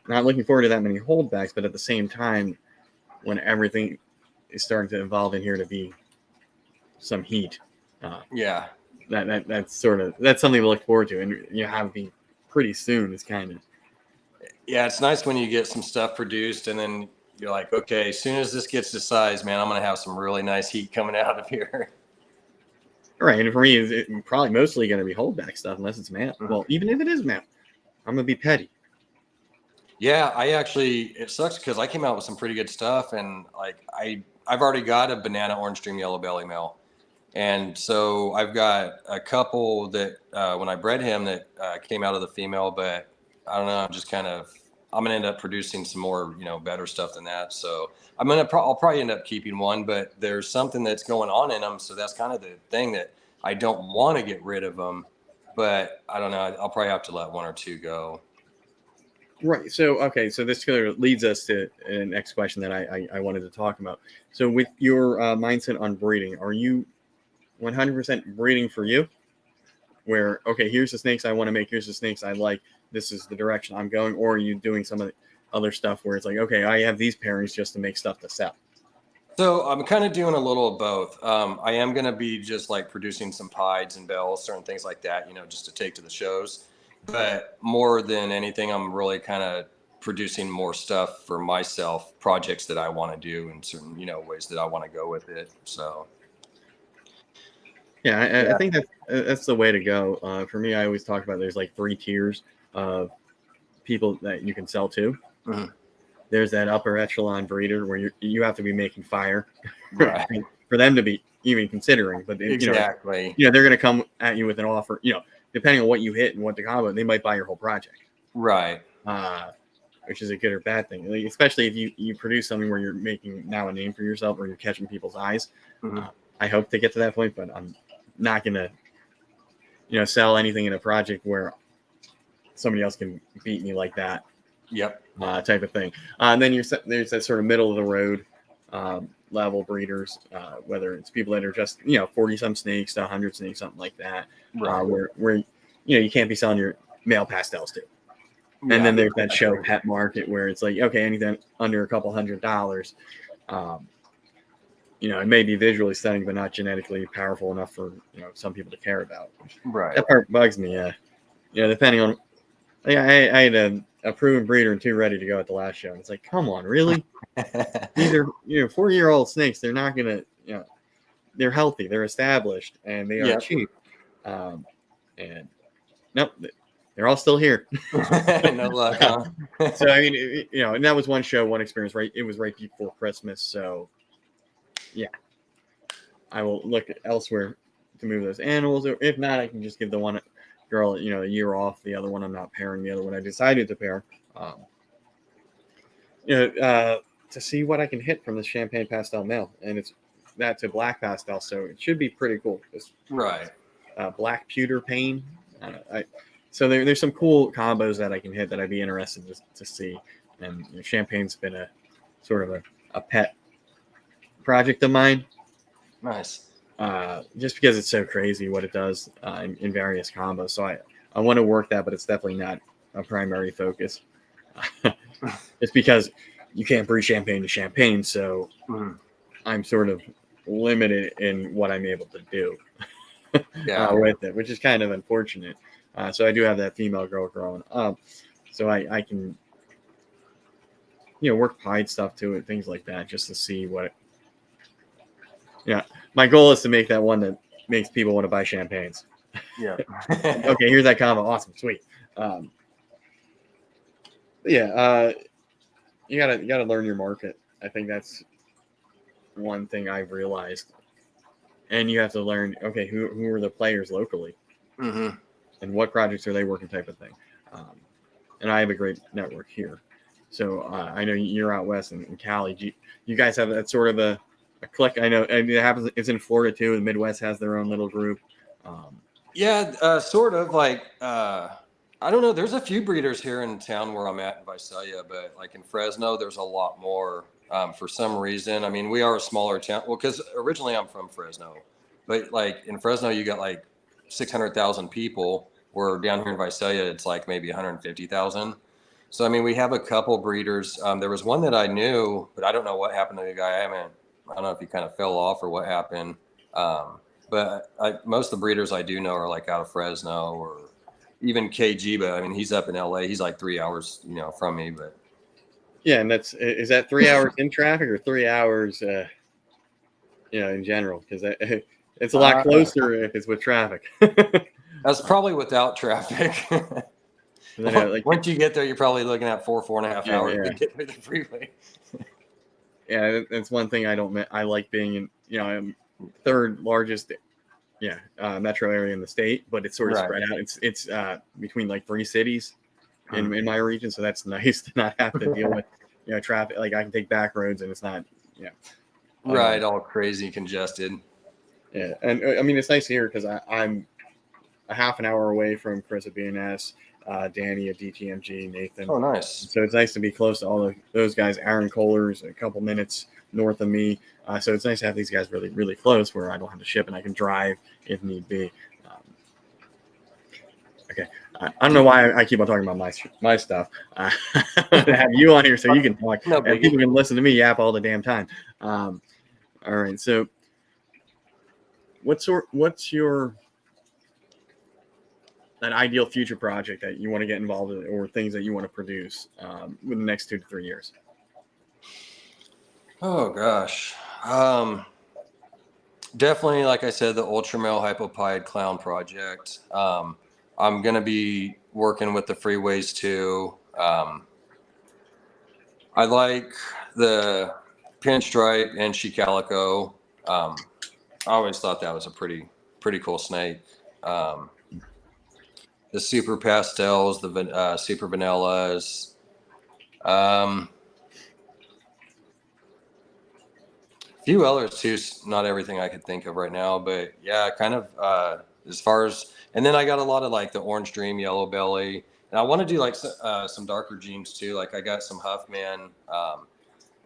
Not looking forward to that many holdbacks, but at the same time, when everything is starting to evolve in here to be some heat, that's something to look forward to, and you have to be pretty soon. It's kind of it's nice when you get some stuff produced and then you're like, okay, as soon as this gets to size, man, I'm gonna have some really nice heat coming out of here. Right, and for me, it's probably mostly going to be holdback stuff unless it's mail. Well, even if it is mail, I'm gonna be petty. Yeah, it sucks because I came out with some pretty good stuff, and like I've already got a banana orange dream yellow belly male, and so I've got a couple that when I bred him that came out of the female, but I don't know, I'm gonna end up producing some more better stuff than that. So I'll probably end up keeping one, but there's something that's going on in them, so that's kind of the thing that I don't want to get rid of them, but I don't know, I'll probably have to let 1 or 2 go. Right. So, okay. So this kind of leads us to the next question that I wanted to talk about. So with your mindset on breeding, are you 100% breeding for you? Where, okay, here's the snakes I want to make. Here's the snakes I like. This is the direction I'm going. Or are you doing some of the other stuff where it's like, okay, I have these pairings just to make stuff to sell? So I'm kind of doing a little of both. I am going to be just like producing some pieds and bells, certain things like that, just to take to the shows. But more than anything, I'm really kind of producing more stuff for myself, projects that I want to do in certain, ways that I want to go with it. So. Yeah, I think that's the way to go. For me, I always talk about there's like 3 tiers of people that you can sell to. Mm-hmm. There's that upper echelon breeder where you have to be making fire right. for them to be even considering. But exactly, they're going to come at you with an offer. Depending on what you hit and what the combo, they might buy your whole project. Right. Which is a good or bad thing, like, especially if you produce something where you're making now a name for yourself or you're catching people's eyes. Mm-hmm. I hope to get to that point, but I'm not going to, sell anything in a project where somebody else can beat me like that. Yep. Type of thing. And then there's that sort of middle of the road level breeders, whether it's people that are just 40 some snakes to 100 snakes, something like that, right. where you can't be selling your male pastels to. And then there's that show pet market where it's like, okay, anything under a couple $100, it may be visually stunning but not genetically powerful enough for some people to care about. Right. That part bugs me. Depending on, I had a proven breeder and 2 ready to go at the last show. And it's like, come on, really? These are 4-year-old snakes. They're not gonna, they're healthy, they're established, and they are cheap. And nope, they're all still here. No luck, huh? So I mean, and that was one show, one experience. Right, it was right before Christmas, so yeah, I will look elsewhere to move those animals. Or if not, I can just give the one girl, a year off. The other one, I'm not pairing. The other one, I decided to pair. To see what I can hit from the champagne pastel male, and it's that to black pastel, so it should be pretty cool. Right. Black pewter pain. So there's some cool combos that I can hit that I'd be interested to see. And champagne's been a sort of a pet project of mine. Nice. Just because it's so crazy what it does in various combos. So I want to work that, but it's definitely not a primary focus. It's because you can't brew champagne to champagne, so I'm sort of limited in what I'm able to do with it, which is kind of unfortunate. So I do have that female girl growing up, so I can work pied stuff to it, things like that, just to see what. Yeah, my goal is to make that one that makes people want to buy champagnes. Yeah. Okay, here's that combo. Awesome, sweet. You gotta learn your market. I think that's one thing I've realized, and you have to learn. Okay, who are the players locally, Mm-hmm. and what projects are they working, type of thing. And I have a great network here, so I know you're out west in Cali. You guys have that sort of a clique. I know it happens. It's in Florida too. The Midwest has their own little group. Yeah, sort of like I don't know. There's a few breeders here in town where I'm at in Visalia, but like in Fresno, there's a lot more for some reason. I mean, we are a smaller town. Well, because originally I'm from Fresno, but like in Fresno, you got like 600,000 people. Where down here in Visalia, it's like maybe 150,000. So I mean, we have a couple breeders. There was one that I knew, but I don't know what happened to the guy. I don't know if he kind of fell off or what happened. But most of the breeders I do know are like out of Fresno or even KG. But I mean, he's up in LA. He's like 3 hours, from me. But yeah, and is that 3 hours in traffic or 3 hours, in general? Because it's a lot closer if it's with traffic. That's probably without traffic. Then, once you get there, you're probably looking at 4.5 hours to get through the freeway. Yeah, that's one thing I like being in. I'm third largest, metro area in the state, but it's sort of spread out. It's between like 3 cities in my region, so that's nice to not have to deal with traffic. Like I can take back roads and it's not right, all crazy congested. Yeah, and I mean it's nice here because I'm a half an hour away from Chris at BNS, Danny at DTMG, Nathan. Oh, nice. So it's nice to be close to all of those guys. Aaron Kohler's a couple minutes north of me. So it's nice to have these guys really, really close where I don't have to ship and I can drive if need be. Okay. I don't know why I keep on talking about my stuff. I have you on here so you can talk. No, and people can listen to me yap all the damn time. All right. So what's your that ideal future project that you want to get involved in or things that you want to produce within the next 2 to 3 years? Oh gosh. Definitely, like I said, the ultra male hypopide clown project. I'm going to be working with the freeways too. I like the pinstripe and she calico. I always thought that was a pretty cool snake. The super pastels, the super vanillas. A few others too. Not everything I could think of right now, but yeah, kind of as far as. And then I got a lot of like the orange dream, yellow belly, and I want to do like some darker genes too. Like I got some Huffman.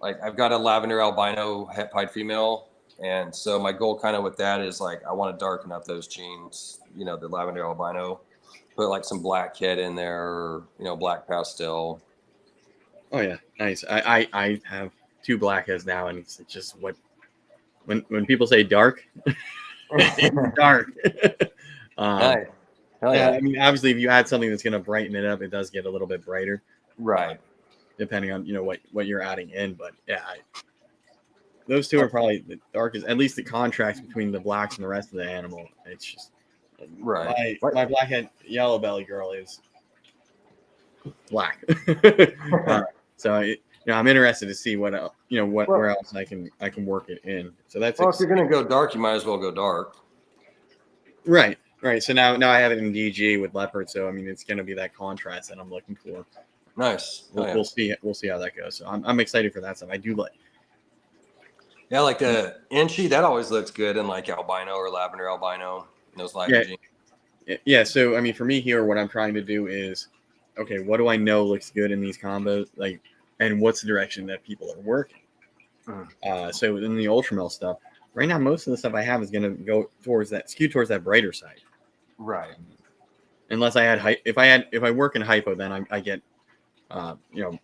Like I've got a lavender albino het pied female, and so my goal kind of with that is like I want to darken up those genes. The lavender albino. Put like some black head in there, or, black pastel. Oh yeah, nice. I have 2 blackheads now, and it's just when people say dark, it's dark. Nice. Yeah, I mean, obviously, if you add something that's going to brighten it up, it does get a little bit brighter, right? Depending on what you're adding in. But yeah, those 2 are probably the darkest. At least the contrast between the blacks and the rest of the animal. It's just. Right. My blackhead yellow belly girl is black. So I'm interested to see what where else I can work it in. So that's if you're gonna go dark, you might as well go dark. Right. So now I have it in DG with leopard. So I mean it's gonna be that contrast that I'm looking for. Nice. We'll see how that goes. So I'm excited for that stuff. I do like. Yeah, like the Inchy, that always looks good in like albino or lavender albino. Those genes. Yeah. So I mean, for me here, what I'm trying to do is, okay, what do I know looks good in these combos, like, and what's the direction that people are working. So in the ultramel stuff, right now, most of the stuff I have is going to go skew towards that brighter side. Right. Unless I add if I work in hypo, then I get,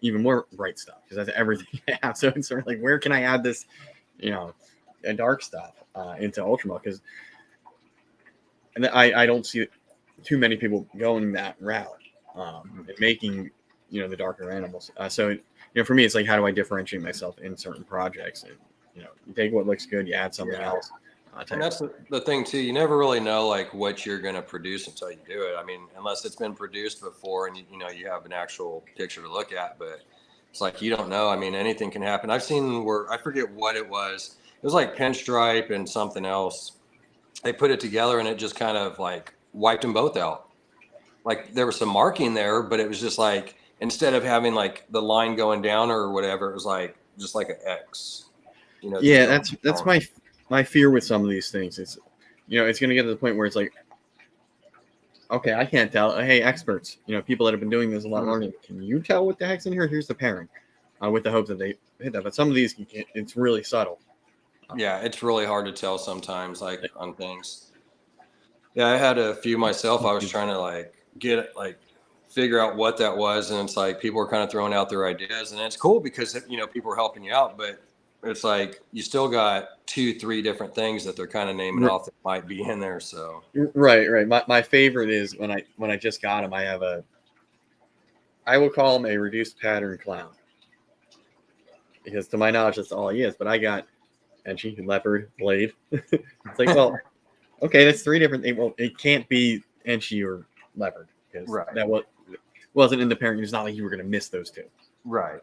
even more bright stuff because that's everything I have. So it's sort of like, where can I add this, dark stuff into ultramel because. And I don't see too many people going that route and making the darker animals. So for me, it's like, how do I differentiate myself in certain projects? And you take what looks good, you add something else. And that's the thing too. You never really know like what you're going to produce until you do it. I mean, unless it's been produced before and you have an actual picture to look at, but it's like you don't know. I mean, anything can happen. I've seen where I forget what it was. It was like pinstripe and something else. They put it together and it just kind of like wiped them both out. Like there was some marking there, but it was just like instead of having like the line going down or whatever, it was like just like an X. Yeah, that's my fear with some of these things. It's it's going to get to the point where it's like, okay, I can't tell. Hey, experts, people that have been doing this a lot longer, can you tell what the heck's in here? Here's the pairing, with the hope that they hit that. But some of these, it's really subtle. Yeah, it's really hard to tell sometimes, like on things. Yeah, I had a few myself. I was trying to figure out what that was, and it's like people were kind of throwing out their ideas, and it's cool because people are helping you out, but it's like you still got 2-3 different things that they're kind of naming off that might be in there. So right. My favorite is when I just got him. I will call him a reduced pattern clown because to my knowledge that's all he is. But I got Enchi, leopard, blade. It's like, well, okay, that's 3 different things. Well, it can't be Enchi or leopard because that wasn't in the pairing. It's not like you were going to miss those 2. Right.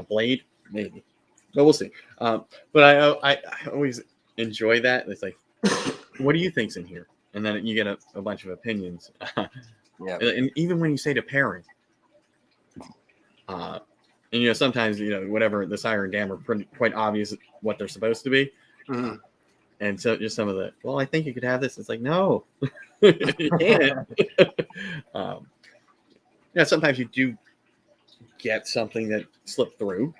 Blade, maybe. But we'll see. But I always enjoy that. It's like, what do you think's in here? And then you get a bunch of opinions. Yeah. And even when you say to pairing, and sometimes whatever the sire and dam are quite obvious what they're supposed to be. Mm-hmm. And so just some of the, well, I think you could have this. It's like, no, you can't. Sometimes you do get something that slipped through.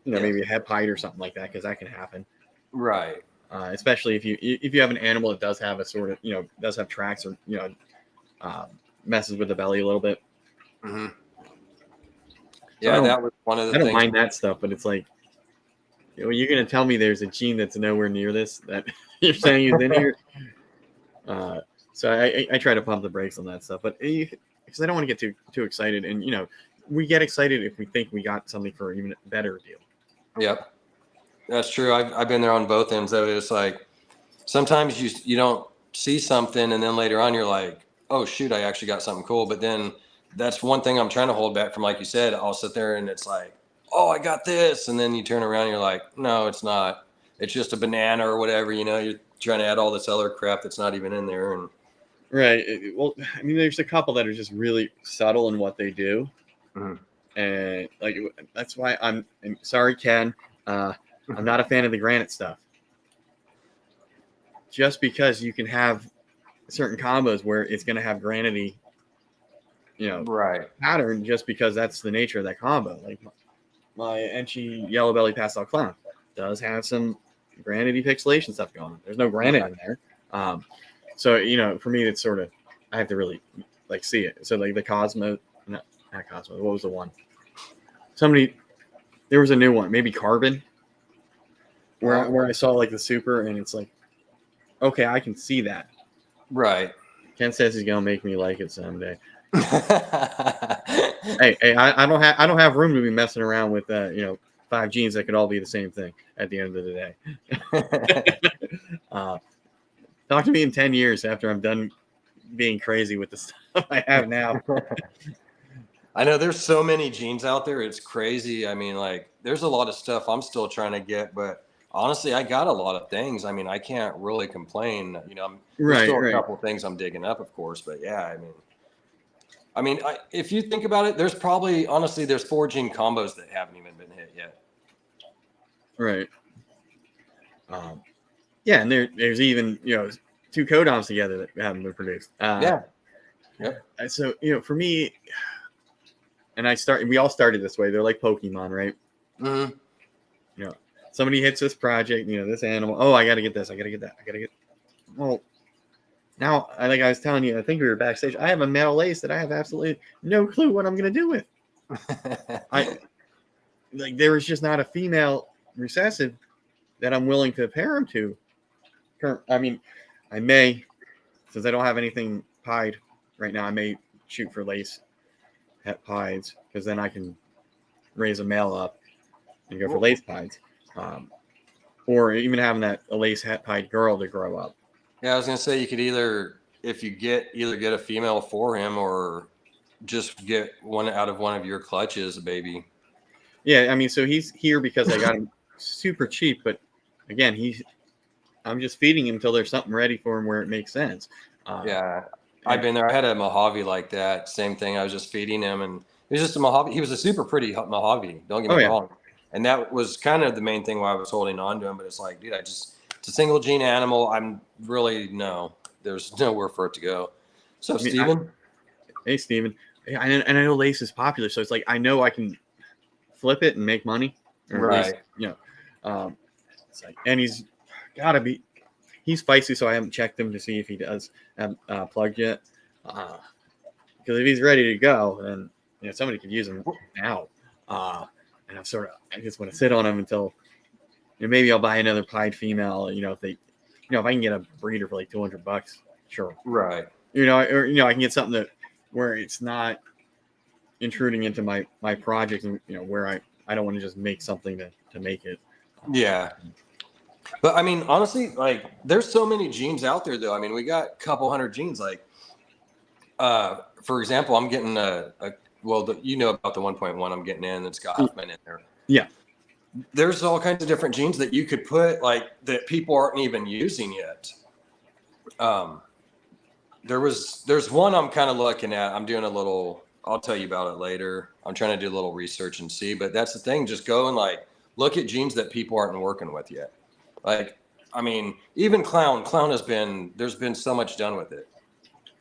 Maybe a head hide or something like that, because that can happen. Right. Especially if you have an animal that does have a sort of does have tracks or messes with the belly a little bit. Mm-hmm. So Yeah, that was one of the things. I don't mind that stuff, but it's like, you're going to tell me there's a gene that's nowhere near this that you're saying is in here. So I try to pump the brakes on that stuff, but because I don't want to get too excited, and we get excited if we think we got something for an even better deal. Yep, that's true. I've been there on both ends of it. It's like sometimes you don't see something, and then later on you're like, oh shoot, I actually got something cool. But then that's one thing I'm trying to hold back from. Like you said, I'll sit there and it's like, oh, I got this, and then you turn around and you're like, no, it's not. It's just a banana or whatever. You're trying to add all this other crap that's not even in there. And right. Well, I mean, there's a couple that are just really subtle in what they do. Mm-hmm. And like that's why I'm sorry, Ken. I'm not a fan of the granite stuff. Just because you can have certain combos where it's going to have granity, pattern, just because that's the nature of that combo. Like my Enchi yellow belly pastel clown does have some granity pixelation stuff going on. There's no granite in there. So for me, it's sort of I have to really see it. So like the Cosmo. Not Cosmo. What was the one? There was a new one, maybe Carbon, where I saw the super, and it's like, okay, I can see that. Right. Ken says he's gonna make me like it someday. hey, I don't have room to be messing around with 5 genes that could all be the same thing at the end of the day. Talk to me in 10 years after I'm done being crazy with the stuff I have now. I know there's so many genes out there. It's crazy. I mean, there's a lot of stuff I'm still trying to get, but honestly, I got a lot of things. I mean, I can't really complain. There's still a couple of things I'm digging up, of course, but yeah, I mean, if you think about it, there's 4 gene combos that haven't even been hit yet. Right. Yeah, and there's even 2 codons together that haven't been produced. Yeah. Yep. So for me. And we all started this way. They're like Pokemon, right? Mm-hmm. Somebody hits this project, this animal. Oh, I got to get this. I got to get that. I got to get. Well, now, like I was telling you, I think we were backstage. I have a male lace that I have absolutely no clue what I'm going to do with. There is just not a female recessive that I'm willing to pair him to. I mean, I may, since I don't have anything pied right now, I may shoot for lace. het pieds, because then I can raise a male up and go for lace pieds. Or even having a lace het pied girl to grow up. Yeah, I was gonna say you could either get a female for him or just get one out of one of your clutches, a baby. Yeah, I mean, so he's here because I got him super cheap, but again, I'm just feeding him until there's something ready for him where it makes sense. Yeah, I've been there. I had a Mojave like that. Same thing. I was just feeding him, and it was just a Mojave. He was a super pretty Mojave. Don't get me wrong. And that was kind of the main thing why I was holding on to him. But it's like, dude, it's a single gene animal. I'm really there's nowhere for it to go. So, Steven? Hey, Steven. And I know lace is popular, so it's like I know I can flip it and make money. Right. Least, it's like, and he's feisty, so I haven't checked him to see if he does have plugged yet. Because if he's ready to go, then somebody could use him now. And I just want to sit on him until maybe I'll buy another pied female. If I can get a breeder for like $200, sure. Right. I can get something where it's not intruding into my project, and where I don't want to just make something to make it. Yeah. But I mean, honestly, like there's so many genes out there though. I mean, we got a couple hundred genes. Like, for example, I'm getting about the 1.1 I'm getting in. It's got Huffman in there. Yeah. There's all kinds of different genes that you could put like that people aren't even using yet. There's one I'm kind of looking at. I'm doing I'll tell you about it later. I'm trying to do a little research and see, but that's the thing. Just go and like look at genes that people aren't working with yet. Like, I mean, even clown there's been so much done with it,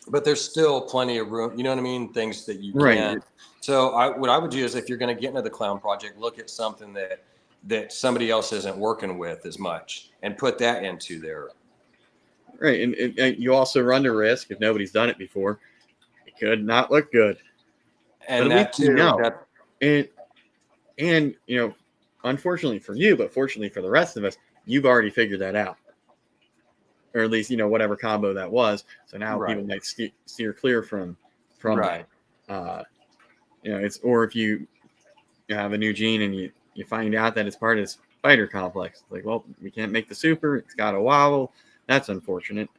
but there's still plenty of room. You know what I mean? Things that you can. So what I would do is if you're going to get into the clown project, look at something that somebody else isn't working with as much and put that into there. Right. And you also run the risk, if nobody's done it before, it could not look good. And that too. And unfortunately for you, but fortunately for the rest of us, you've already figured that out. Or at least, whatever combo that was. So now people might steer clear from right. that. Or if you have a new gene and you find out that it's part of this spider complex, like, well, we can't make the super, it's got a wobble. That's unfortunate.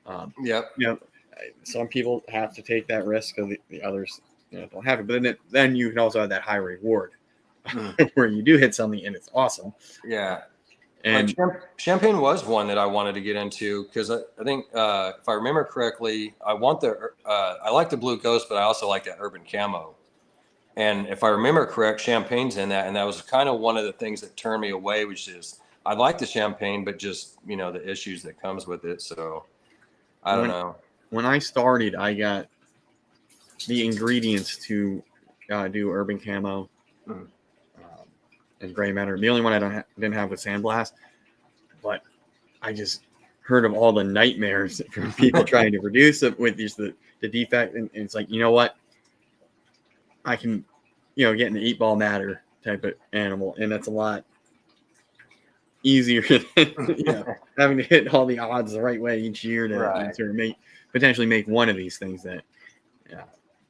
Some people have to take that risk, so the others don't have it. But then you can also have that high reward where you do hit something and it's awesome. Yeah. And like Champagne was one that I wanted to get into because I think if I remember correctly, I like the Blue Ghost, but I also like that Urban Camo. And if I remember correct, Champagne's in that, and that was kind of one of the things that turned me away, which is I like the Champagne, but just the issues that comes with it. So I don't know. When I started, I got the ingredients to do Urban Camo and Gray Matter. The only one I didn't have was Sandblast, but I just heard of all the nightmares from people trying to produce it with just the defect, and it's like, what? I can, get an 8-ball matter type of animal, and that's a lot easier than having to hit all the odds the right way each year to sort of potentially make one of these things that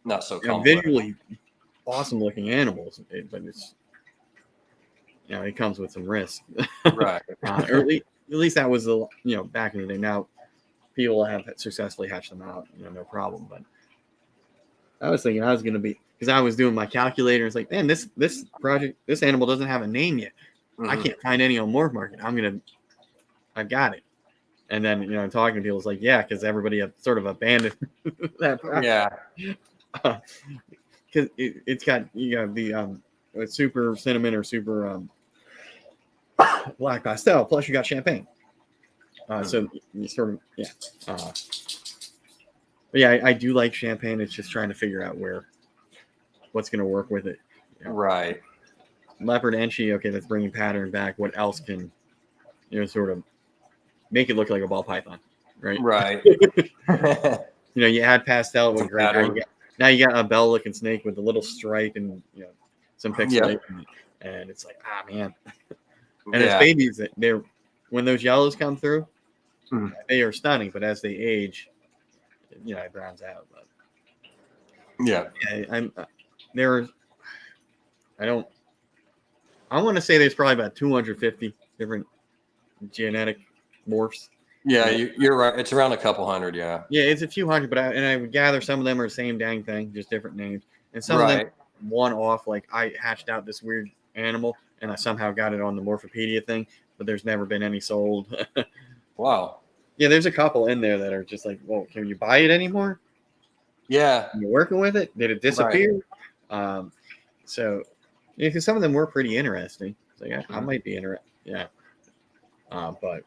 not so visually awesome looking animals, but it's it comes with some risk, right? Or at least that was back in the day. Now people have successfully hatched them out, no problem. But I was thinking I was going to be, because I was doing my calculator. It's like, man, this project, this animal doesn't have a name yet. I can't find any on Morph Market. I've got it. And then, talking to people, it's like, yeah, because everybody sort of abandoned that project. Yeah. Because it's got, the super cinnamon or super black pastel, plus you got champagne. So you sort of, but yeah, I do like champagne. It's just trying to figure out what's going to work with it. Right. Leopard Enchi, okay, that's bringing pattern back. What else can, sort of make it look like a ball python, right? Right. You add pastel with great. Now you got a bell-looking snake with a little stripe and some pixelation, and it's like, man. And as babies, when those yellows come through, they are stunning. But as they age, it browns out. But there, I want to say there's probably about 250 different genetic morphs. Yeah, you're right. It's around a couple hundred. Yeah. Yeah, it's a few hundred, but I would gather some of them are the same dang thing, just different names, and some of them Right. one off. Like I hatched out this weird animal, and I somehow got it on the Morphopedia thing, but there's never been any sold. Wow. Yeah, there's a couple in there that are just like, well, can you buy it anymore? Yeah. Are you working with it? Did it disappear? So, yeah, because some of them were pretty interesting. It's like I might be interested. Yeah. But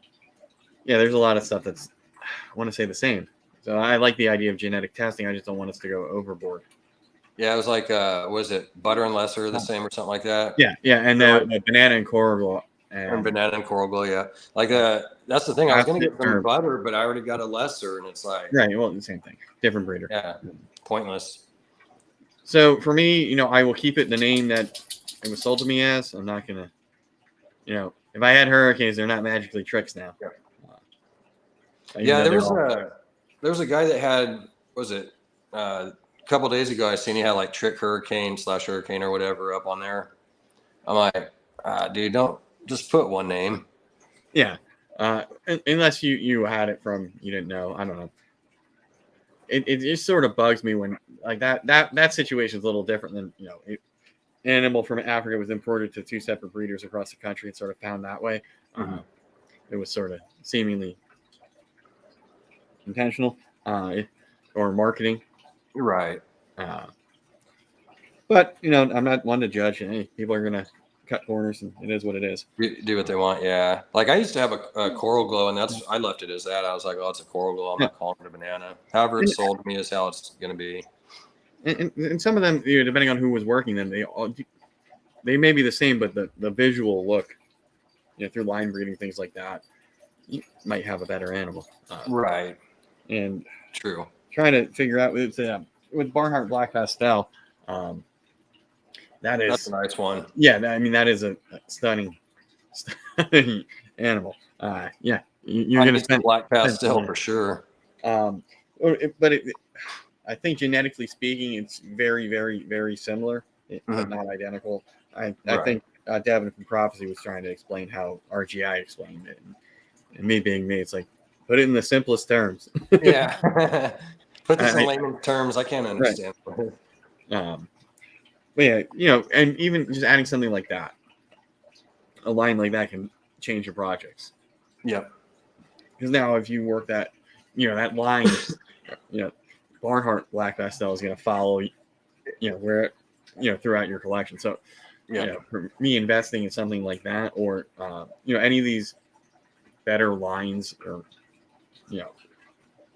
yeah, there's a lot of stuff that's I want to say the same. So I like the idea of genetic testing. I just don't want us to go overboard. Yeah, it was like was it butter and lesser the same or something like that? Yeah, and the banana and coral and banana and coral glow. Yeah, like that's the thing. I was gonna get some butter, but I already got a lesser, and it's like right. Well, the same thing, different breeder. Yeah, pointless. So for me, I will keep it the name that it was sold to me as. I'm not gonna, if I had hurricanes, they're not magically tricks now. Yeah, there was a guy that had a couple days ago. I seen he had like Trick Hurricane / Hurricane or whatever up on there. I'm like, dude, don't just put one name. Yeah, unless you had it from you didn't know. I don't know. It just sort of bugs me when like that situation is a little different than an animal from Africa was imported to 2 separate breeders across the country and sort of found that way. It was sort of seemingly intentional or marketing, right? But I'm not one to judge. Hey, people are gonna cut corners, and it is what it is. Do what they want. Yeah, like I used to have a coral glow, and I left it as that. I was like, oh, it's a coral glow. I'm not calling it a banana. However it's sold to me is how it's going to be. And some of them, depending on who was working them, they may be the same, but the visual look, through line breeding, things like that, you might have a better animal. Right. And true. Trying to figure out with Barnhart Black Pastel. That's a nice one. Yeah, that is a stunning animal. Yeah, you're going to spend Black Pastel for sure. But I think genetically speaking, it's very, very, very similar, but not identical. I think Devin from Prophecy was trying to explain how RGI explained it, and me being me, it's like put it in the simplest terms. Yeah, put this in layman terms. I can't understand. Right. But yeah, and even just adding something like that, a line like that can change your projects. Yep. Because now if you work that, that line, Barnhart Black Pastel is going to follow, where, throughout your collection. So, for me investing in something like that, or any of these better lines, or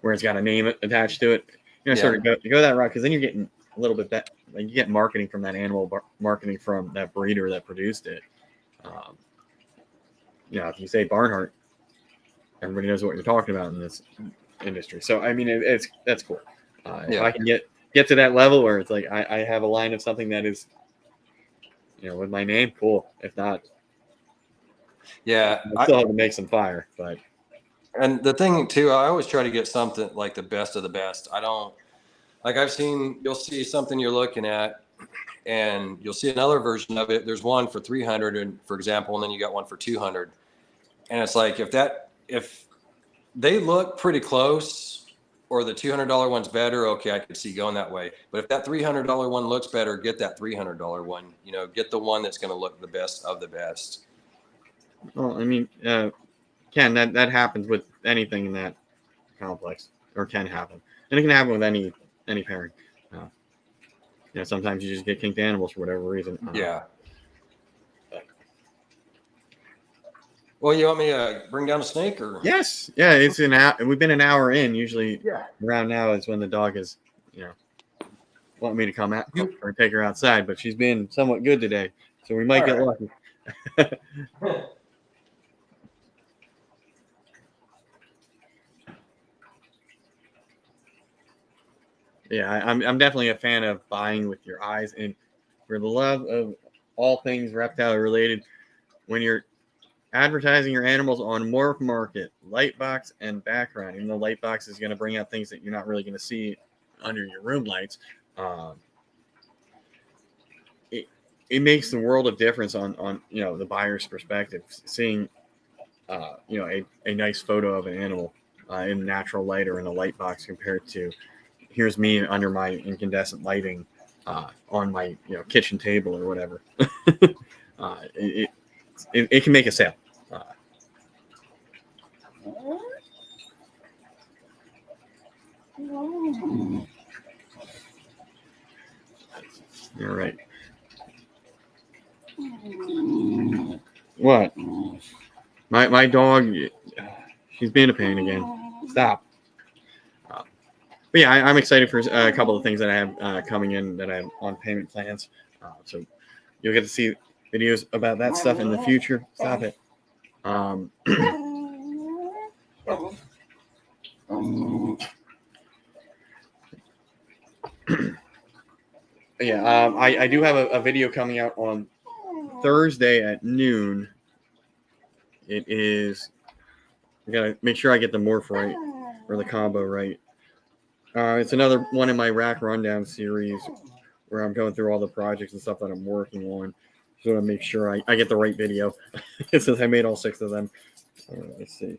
where it's got a name attached to it, sort of go that route, because then you're getting a little bit better. Like you get marketing from that animal, marketing from that breeder that produced it. If you say Barnhart, everybody knows what you're talking about in this industry. So I mean, that's cool. If I can get to that level where it's like I have a line of something that is, with my name, cool. If not, I still have to make some fire. But and the thing too, I always try to get something like the best of the best. I don't. Like you'll see something you're looking at, and you'll see another version of it. There's one for 300, and for example, and then you got one for 200, and it's like if they look pretty close, or the $200 one's better, okay, I could see going that way. But if that $300 one looks better, get that $300 one. Get the one that's going to look the best of the best. Well, I mean, Ken, that happens with anything in that complex, or can happen, and it can happen with any pairing. Sometimes you just get kinked animals for whatever reason. Yeah. Well, you want me to bring down a snake, or? Yes. Yeah, it's an hour. We've been an hour in. Usually, around now is when the dog is, want me to come out or take her outside. But she's been somewhat good today, so we might get lucky. Yeah, I'm definitely a fan of buying with your eyes, and for the love of all things reptile related, when you're advertising your animals on Morph Market, Lightbox, and Background, even though Lightbox is going to bring out things that you're not really going to see under your room lights, it makes the world of difference on the buyer's perspective, seeing a nice photo of an animal in natural light or in a light box compared to here's me under my incandescent lighting on my kitchen table or whatever. It can make a sale. All right. What? My dog, she's being a pain again. Stop. But yeah, I'm excited for a couple of things that I have coming in that I have on payment plans. So you'll get to see videos about that stuff in the future. Stop it. Yeah, I do have a video coming out on Thursday at noon. It is, I gotta make sure I get the morph right or the combo right. It's another one in my rack rundown series where I'm going through all the projects and stuff that I'm working on. So to make sure I get the right video since I made all 6 of them. Let's see.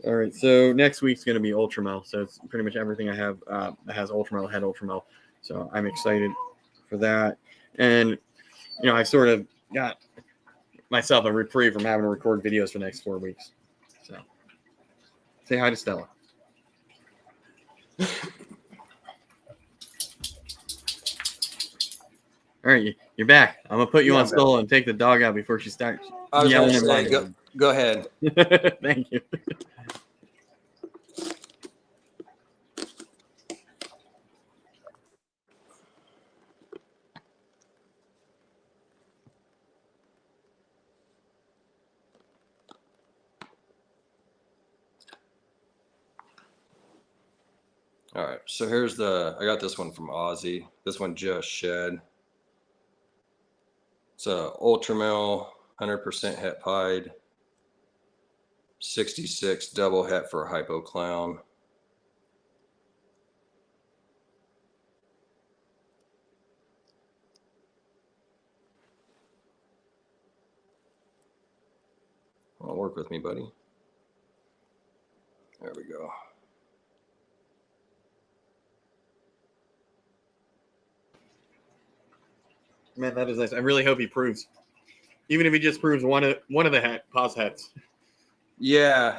All right, so next week's going to be Ultramel. So it's pretty much everything I have that has Ultramel, had Ultramel. So I'm excited for that. And, I sort of got myself a reprieve from having to record videos for the next 4 weeks. So say hi to Stella. All right, you're back. I'm going to put you on Stola and take the dog out before she starts yelling at me. Go ahead. Thank you. All right, so here's I got this one from Ozzy. This one just shed. It's a Ultramel, 100% het pied, 66 double het for a hypo clown. Well, work with me, buddy. There we go. Man, that is nice. I really hope he proves. Even if he just proves one of the pause hets. Yeah,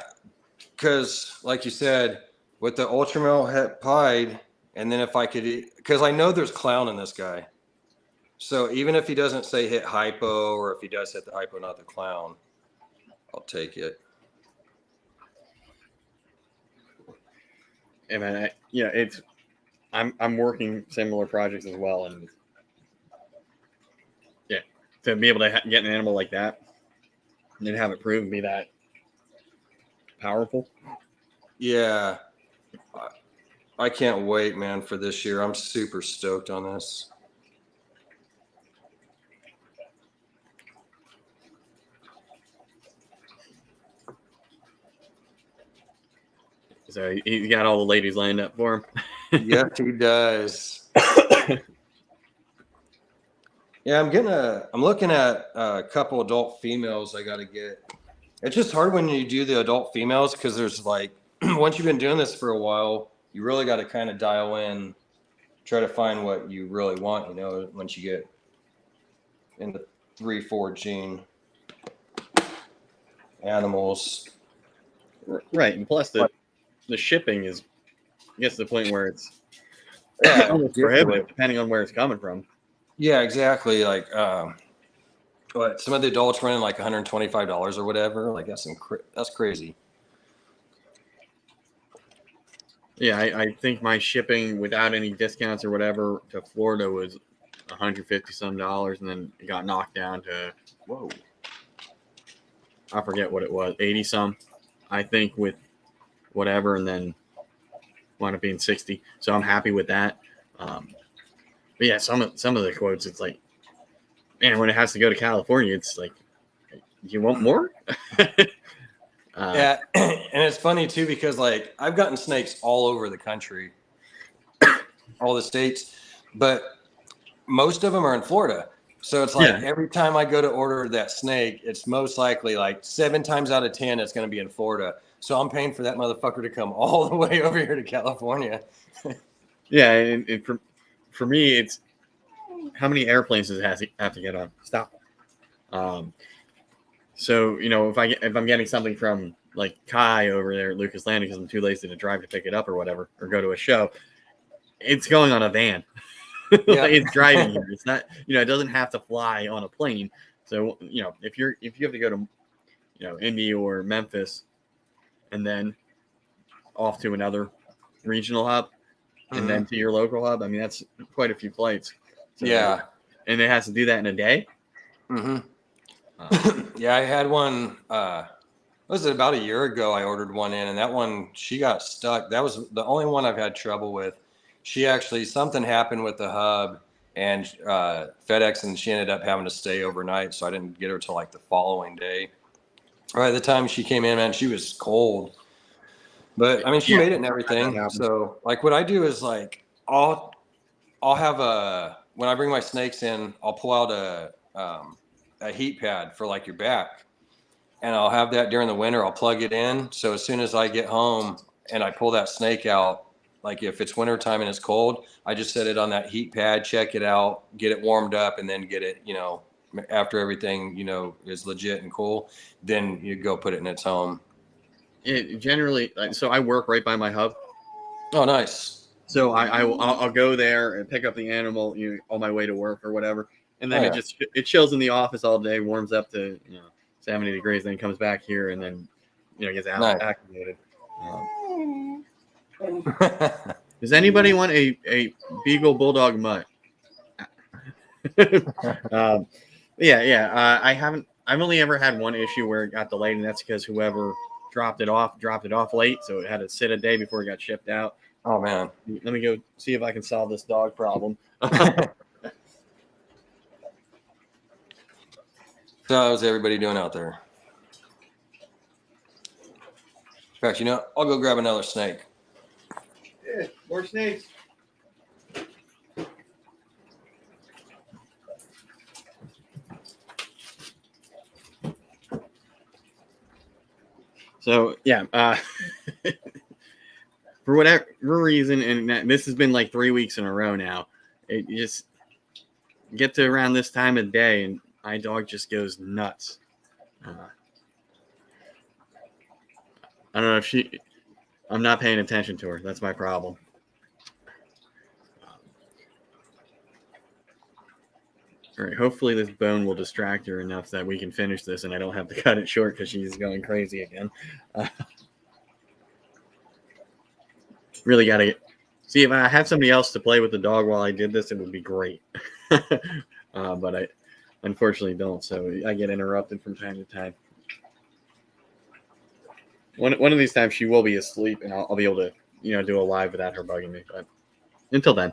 because like you said, with the Ultramel het pied, and then if I could, because I know there's clown in this guy. So even if he doesn't say hit hypo, or if he does hit the hypo, not the clown, I'll take it. And man, I'm working similar projects as well, and yeah, to be able to get an animal like that and then have it prove me that powerful. Yeah, I can't wait, man, for this year. I'm super stoked on this. So he's got all the ladies lined up for him. Yes, he does. Yeah, I'm looking at a couple adult females I got to get. It's just hard when you do the adult females because there's like, once you've been doing this for a while, you really got to kind of dial in, try to find what you really want, once you get into 3-4 gene animals. Right. And plus the shipping gets to the point where it's almost prohibitive depending on where it's coming from. Yeah, exactly. Like, but some of the adults running like $125 or whatever. Like that's crazy. Yeah, I think my shipping without any discounts or whatever to Florida was $150 some, and then it got knocked down to I forget what it was, 80 some, I think, with whatever, and then wound up being 60. So I'm happy with that. But yeah, some of the quotes, it's like, man, when it has to go to California, it's like, you want more? Yeah, and it's funny too because like I've gotten snakes all over the country, all the states, but most of them are in Florida. So it's like every time I go to order that snake, it's most likely like 7 times out of 10 it's going to be in Florida. So I'm paying for that motherfucker to come all the way over here to California. Yeah, and for me, it's how many airplanes does it have to get on? Stop. So if I'm getting something from like Kai over there at Lucas Landing because I'm too lazy to drive to pick it up or whatever, or go to a show, it's going on a van. Yeah. It's driving here. It's not, it doesn't have to fly on a plane. So, if you have to go to, Indy or Memphis and then off to another regional hub and then to your local hub, I mean, that's quite a few flights. So, yeah. And it has to do that in a day. Yeah, I had one. Was it about a year ago? I ordered one in, and that one, she got stuck. That was the only one I've had trouble with. She actually, something happened with the hub and FedEx, and she ended up having to stay overnight. So I didn't get her till like the following day. Right, the time she came in, man, she was cold. But I mean, she made it and everything. So like, what I do is like, I'll have when I bring my snakes in, I'll pull out a heat pad for like your back, and I'll have that during the winter. I'll plug it in, so as soon as I get home and I pull that snake out, like if it's wintertime and it's cold, I just set it on that heat pad, check it out, get it warmed up, and then get it, after everything, is legit and cool, then you go put it in its home. It generally, so I work right by my hub. Oh, nice. So I'll go there and pick up the animal, on my way to work or whatever, and then it chills in the office all day, warms up to 70 degrees, then comes back here and then gets activated. Does anybody want a Beagle Bulldog mutt? I've only ever had one issue where it got delayed, and that's because whoever dropped it off late, so it had to sit a day before it got shipped out. Oh man, let me go see if I can solve this dog problem. So how's everybody doing out there? In fact, I'll go grab another snake. Yeah, more snakes. So for whatever reason, and this has been like 3 weeks in a row now, you just get to around this time of day and my dog just goes nuts. I don't know if I'm not paying attention to her. That's my problem. All right, hopefully this bone will distract her enough that we can finish this and I don't have to cut it short because she's going crazy again. Really got to see if I had somebody else to play with the dog while I did this, it would be great. But I unfortunately don't, so I get interrupted from time to time. One of these times she will be asleep and I'll be able to do a live without her bugging me, but until then.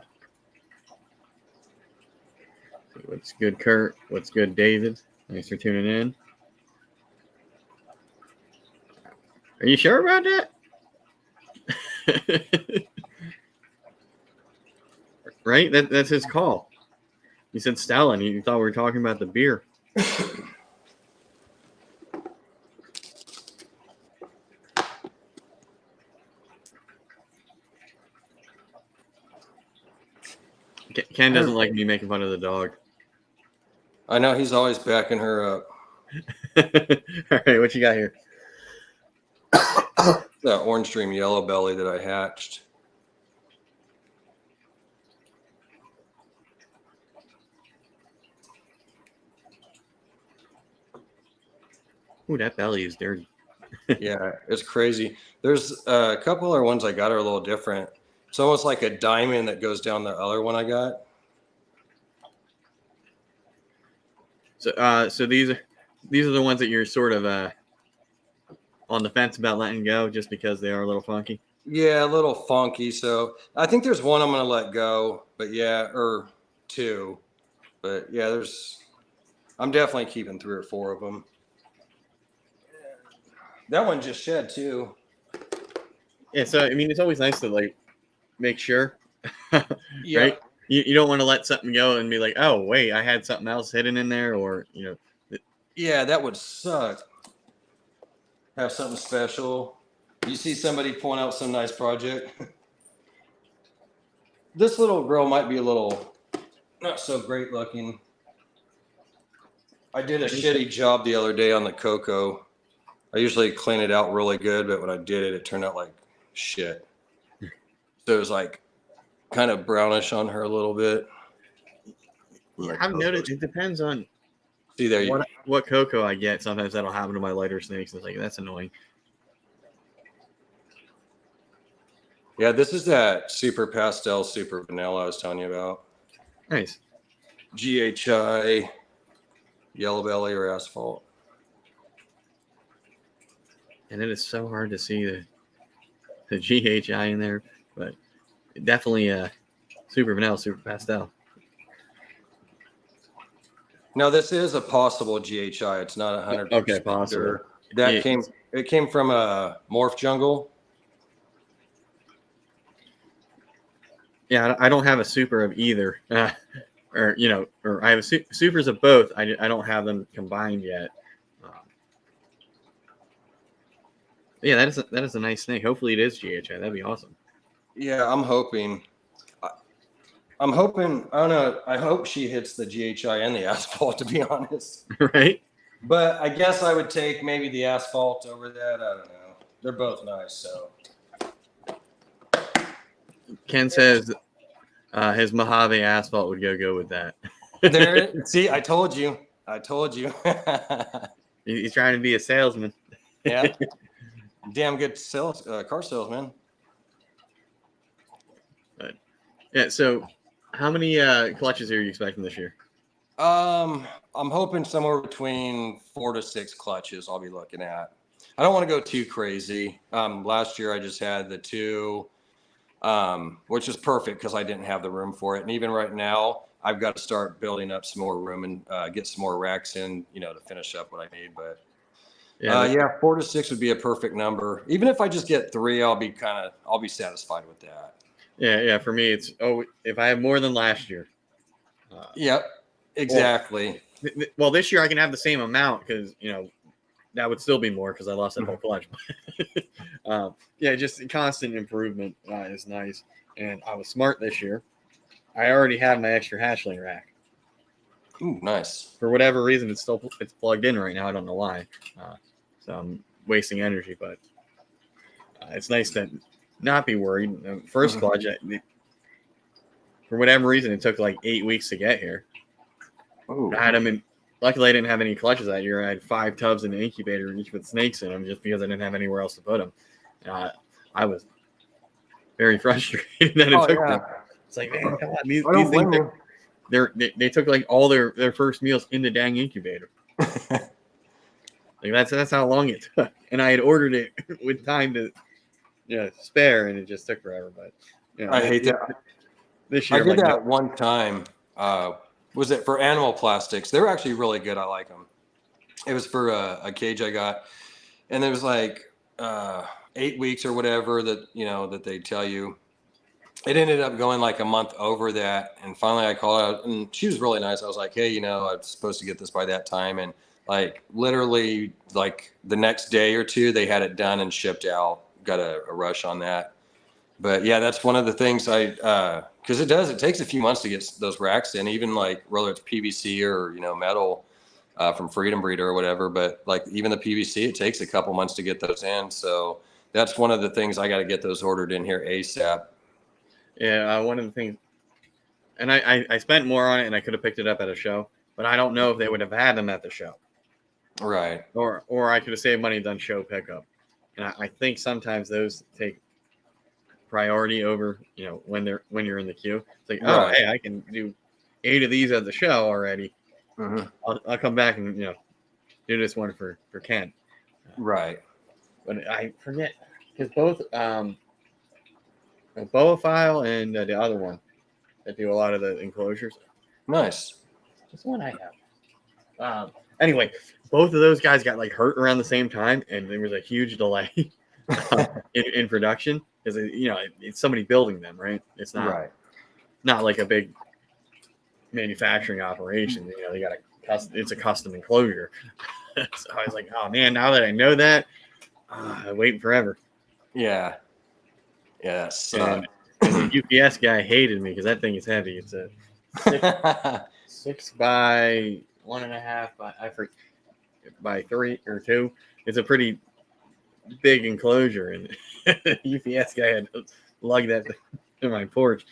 What's good, Kurt? What's good, David? Thanks for tuning in. Are you sure about that? Right? That's his call. He said Stella, and he thought we were talking about the beer. Ken doesn't like me making fun of the dog. I know, he's always backing her up. All right, what you got here? That orange dream yellow belly that I hatched. Ooh, that belly is dirty. Yeah, it's crazy. There's a couple other ones I got are a little different. It's almost like a diamond that goes down the other one I got. So these are the ones that you're sort of on the fence about letting go just because they are a little funky. Yeah, a little funky. So I think there's one I'm going to let go, but yeah, or two. But yeah, I'm definitely keeping 3 or 4 of them. That one just shed too. Yeah, so I mean, it's always nice to like make sure, Yeah. right? You don't want to let something go and be like, oh wait, I had something else hidden in there, or Yeah, that would suck. Have something special. You see somebody point out some nice project. This little girl might be a little not so great looking. I did a shitty job the other day on the cocoa. I usually clean it out really good, but when I did it, it turned out like shit. So it was like kind of brownish on her a little bit. Yeah, I've noticed it depends on See there, what cocoa I get. Sometimes that'll happen to my lighter snakes. It's like, that's annoying. yeah, this is that super pastel, super vanilla I was telling you about. Nice. GHI, yellow belly, or asphalt. And it is so hard to see the GHI in there, but definitely super vanilla, super pastel. Now this is a possible GHI. It's not 100%. Okay, possible. Sure. That came from a morph jungle. Yeah, I don't have a super of either, or I have supers of both. I don't have them combined yet. Yeah, that is a nice snake. Hopefully it is GHI. That'd be awesome. Yeah, I'm hoping. I'm hoping. I don't know. I hope she hits the GHI and the asphalt, to be honest. Right. But I guess I would take maybe the asphalt over that. I don't know. They're both nice. So Ken says his Mojave asphalt would go with that. there. See, I told you. I told you. He's trying to be a salesman. Yeah. Damn good car salesman. But yeah, so how many clutches are you expecting this year? I'm hoping somewhere between 4 to 6 clutches I'll be looking at. I don't want to go too crazy. Last year I just had the 2, which is perfect because I didn't have the room for it. And even right now, I've got to start building up some more room and get some more racks in, to finish up what I need. But yeah, 4 to 6 would be a perfect number. Even if I just get 3, I'll be satisfied with that. Yeah. For me, it's if I have more than last year. Yep, exactly. Well, this year I can have the same amount because that would still be more because I lost that whole clutch. Yeah, just constant improvement is nice. And I was smart this year. I already have my extra hatchling rack. Ooh, nice. For whatever reason, it's plugged in right now. I don't know why. So I'm wasting energy, but it's nice to not be worried. First clutch, for whatever reason, it took like 8 weeks to get here. Ooh. I had them in. Luckily, I didn't have any clutches that year. I had 5 tubs in the incubator, each with snakes in them, just because I didn't have anywhere else to put them. I was very frustrated that it took them. It's like, man, come on, these things. They took like all their first meals in the dang incubator. Like that's how long it took, and I had ordered it with time to spare, and it just took forever. But I hate that. This year, I did that one time. Was it for animal plastics? They were actually really good. I like them. It was for a cage I got, and there was like 8 weeks or whatever that they tell you. It ended up going like a month over that, and finally I called out, and she was really nice. I was like, hey, I was supposed to get this by that time, and like literally like the next day or two they had it done and shipped out. Got a rush on that. But yeah, that's one of the things because it takes a few months to get those racks in, even like whether it's PVC or metal from Freedom Breeder or whatever. But like even the PVC, it takes a couple months to get those in. So that's one of the things I got to get those ordered in here ASAP. Yeah, one of the things, and I spent more on it, and I could have picked it up at a show, but I don't know if they would have had them at the show. Right. Or I could have saved money and done show pickup. And I think sometimes those take priority over, when you're in the queue. It's like, right. Hey, I can do 8 of these at the show already. Mm-hmm. I'll come back and do this one for Ken. Right. But I forget because both Boafile and the other one that do a lot of the enclosures. Nice. That's the one I have. Anyway, both of those guys got like hurt around the same time, and there was a huge delay in production because it's somebody building them, right? It's not right. not like a big manufacturing operation. You know, they got it's a custom enclosure. So I was like, oh man, now that I know that, I'm waiting forever. Yeah. Yeah. So. And the UPS guy hated me because that thing is heavy. It's a 6 by 1.5 by 3 or 2. It's a pretty big enclosure, and the UPS guy had to lug that to my porch.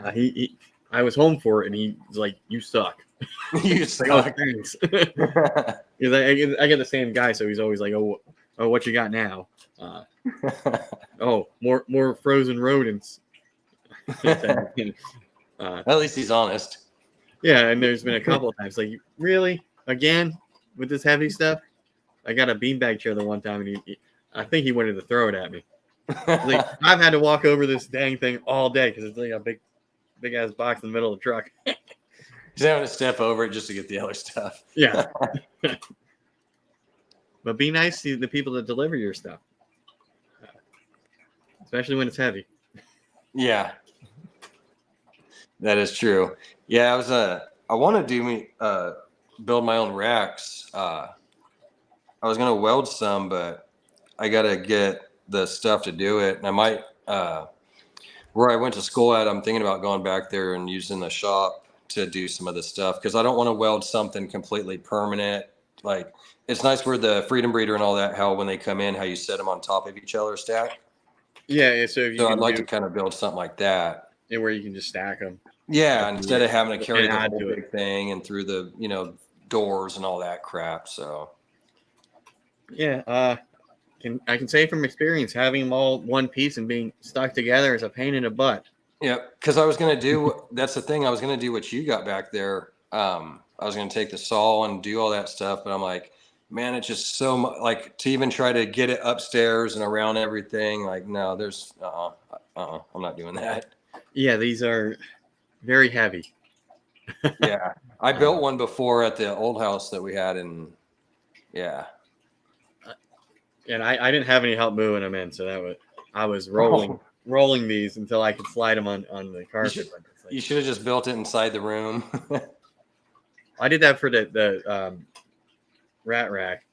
I was home for it, and he was like, "You suck." You Like, oh, suck. thanks. Because I get the same guy, so he's always like, "Oh, what you got now?" Oh, more frozen rodents. At least he's honest. Yeah, and there's been a couple of times like, really, again with this heavy stuff. I got a beanbag chair the one time, and I think he wanted to throw it at me. Like, I've had to walk over this dang thing all day because it's like a big ass box in the middle of the truck. He's having to step over it just to get the other stuff. Yeah. But be nice to the people that deliver your stuff, especially when it's heavy. Yeah, that is true. Yeah, I want to build my own racks. I was gonna weld some, but I gotta get the stuff to do it. And I might, where I went to school at, I'm thinking about going back there and using the shop to do some of the stuff because I don't want to weld something completely permanent. Like, it's nice where the Freedom Breeder and all that, how when they come in, how you set them on top of each other stack. Yeah, so I'd like to kind of build something like that. And where you can just stack them. Yeah, instead of having to carry the add whole to it. big thing and through the, doors and all that crap. So Yeah, I can say from experience, having them all one piece and being stuck together is a pain in the butt. yeah, because I was gonna do that's the thing. I was gonna do what you got back there. I was gonna take the saw and do all that stuff, but I'm like, man, it's just so much. Like, to even try to get it upstairs and around everything. Like, no, there's I'm not doing that. Yeah, these are very heavy. Yeah, I built one before at the old house that we had, and yeah. And I didn't have any help moving them in, so I was rolling these until I could slide them on the carpet. You should have just built it inside the room. I did that for the rat rack.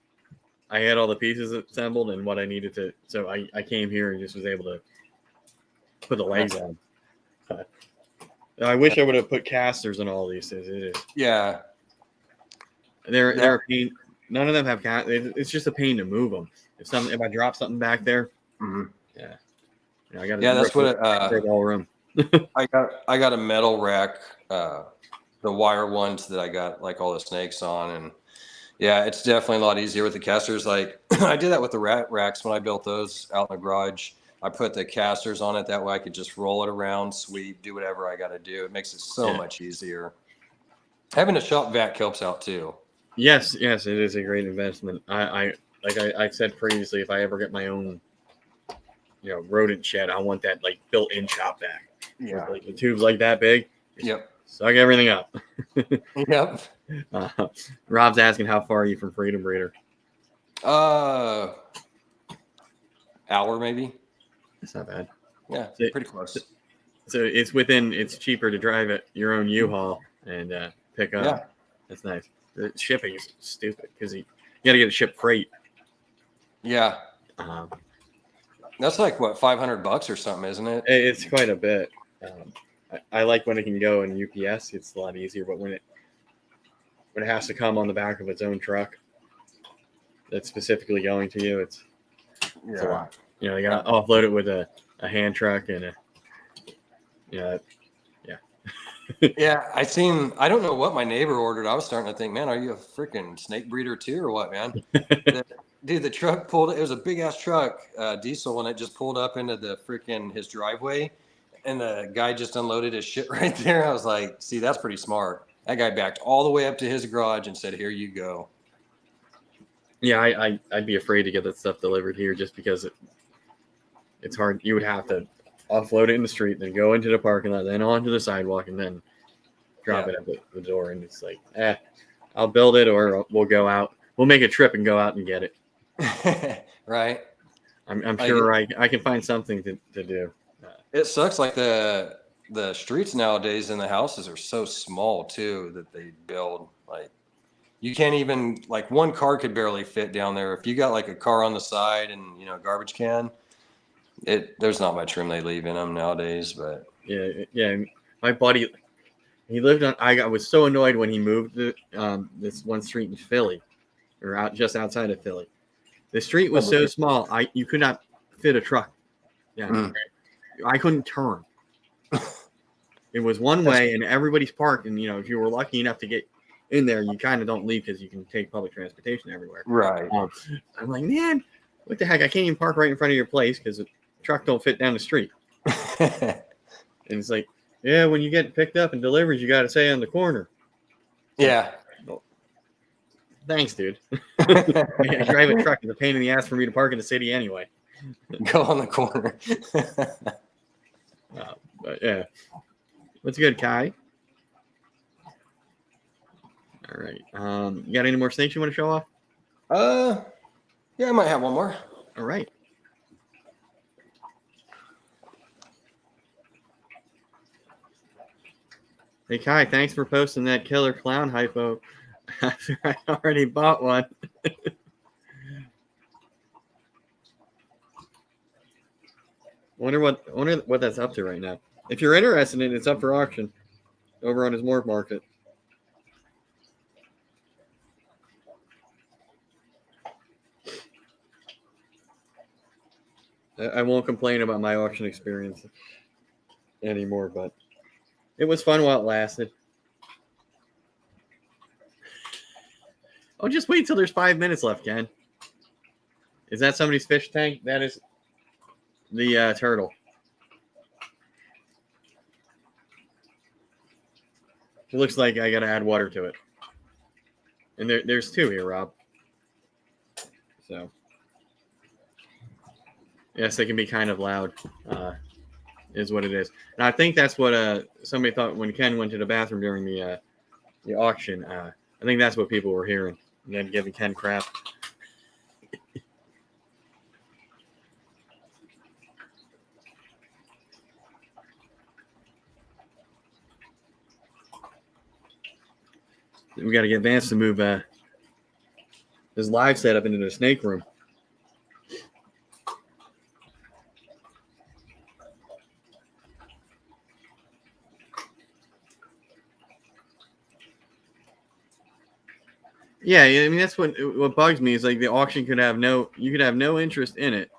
I had all the pieces assembled and what I needed to. So I came here and just was able to put the legs on. I wish I would have put casters on all these things. Yeah, they're a pain. None of them have casters. It's just a pain to move them. If I drop something back there, yeah, I got. Yeah, that's what all room. I got a metal rack, the wire ones that I got like all the snakes on, and yeah, it's definitely a lot easier with the casters. Like, I did that with the rat racks when I built those out in the garage. I put the casters on it. That way I could just roll it around, sweep, do whatever I got to do. It makes it so much easier. Having a shop vac helps out too. Yes, it is a great investment. Like I said previously, if I ever get my own, rodent shed, I want that like built-in shop vac. Yeah, like the tubes like that big. Yep. Suck everything up. Yep. Rob's asking, how far are you from Freedom Breeder? Hour maybe. That's not bad. Yeah, pretty close. So it's cheaper to drive it your own U-Haul and pick up. Yeah. That's nice. The shipping is stupid because you got to get it shipped freight. Yeah. That's like what, $500 or something, isn't it? It's quite a bit. I like when it can go in UPS. It's a lot easier, but when it has to come on the back of its own truck that's specifically going to you, it's a lot. You got to offload it with a hand truck and yeah. Yeah, I don't know what my neighbor ordered. I was starting to think, man, are you a freaking snake breeder too or what, man? Dude, the truck it was a big ass truck, diesel, and it just pulled up into his driveway, and the guy just unloaded his shit right there. I was like, see, that's pretty smart. That guy backed all the way up to his garage and said, here you go. Yeah, I'd be afraid to get that stuff delivered here just because it's hard. You would have to offload it in the street, then go into the parking lot, then onto the sidewalk, and then drop it at the door. And it's like, I'll build it, or we'll go out. We'll make a trip and go out and get it. Right. I'm sure I can find something to do. It sucks. Like the streets nowadays and the houses are so small too that they build. Like you can't even like one car could barely fit down there. If you got like a car on the side and a garbage can, there's not much room they leave in them nowadays. But yeah. My buddy, he lived on. I was so annoyed when he moved to this one street in Philly, or just outside of Philly. The street was so small, you could not fit a truck. Yeah, I couldn't turn. It was one way, and everybody's parked. And if you were lucky enough to get in there, you kind of don't leave because you can take public transportation everywhere. Right. I'm like, man, what the heck? I can't even park right in front of your place because the truck don't fit down the street. And it's like, yeah, when you get picked up and delivered, you got to stay on the corner. Yeah. Well, thanks, dude. Driving a truck is a pain in the ass for me to park in the city anyway. Go on the corner. But yeah. What's good, Kai? All right. You got any more snakes you want to show off? Yeah, I might have one more. All right. Hey, Kai, thanks for posting that killer clown hypo. I already bought one. Wonder what that's up to right now. If you're interested in it, it's up for auction over on his Morph market. I won't complain about my auction experience anymore, but it was fun while it lasted. Oh, just wait till there's 5 minutes left, Ken. Is that somebody's fish tank? That is the turtle. It looks like I got to add water to it. And there's two here, Rob. So, yes, they can be kind of loud, is what it is. And I think that's what somebody thought when Ken went to the bathroom during the auction. I think that's what people were hearing. And then giving Ken crap. We got to get Vance to move his live setup into the snake room. Yeah, I mean that's what bugs me is like the auction could have no interest in it.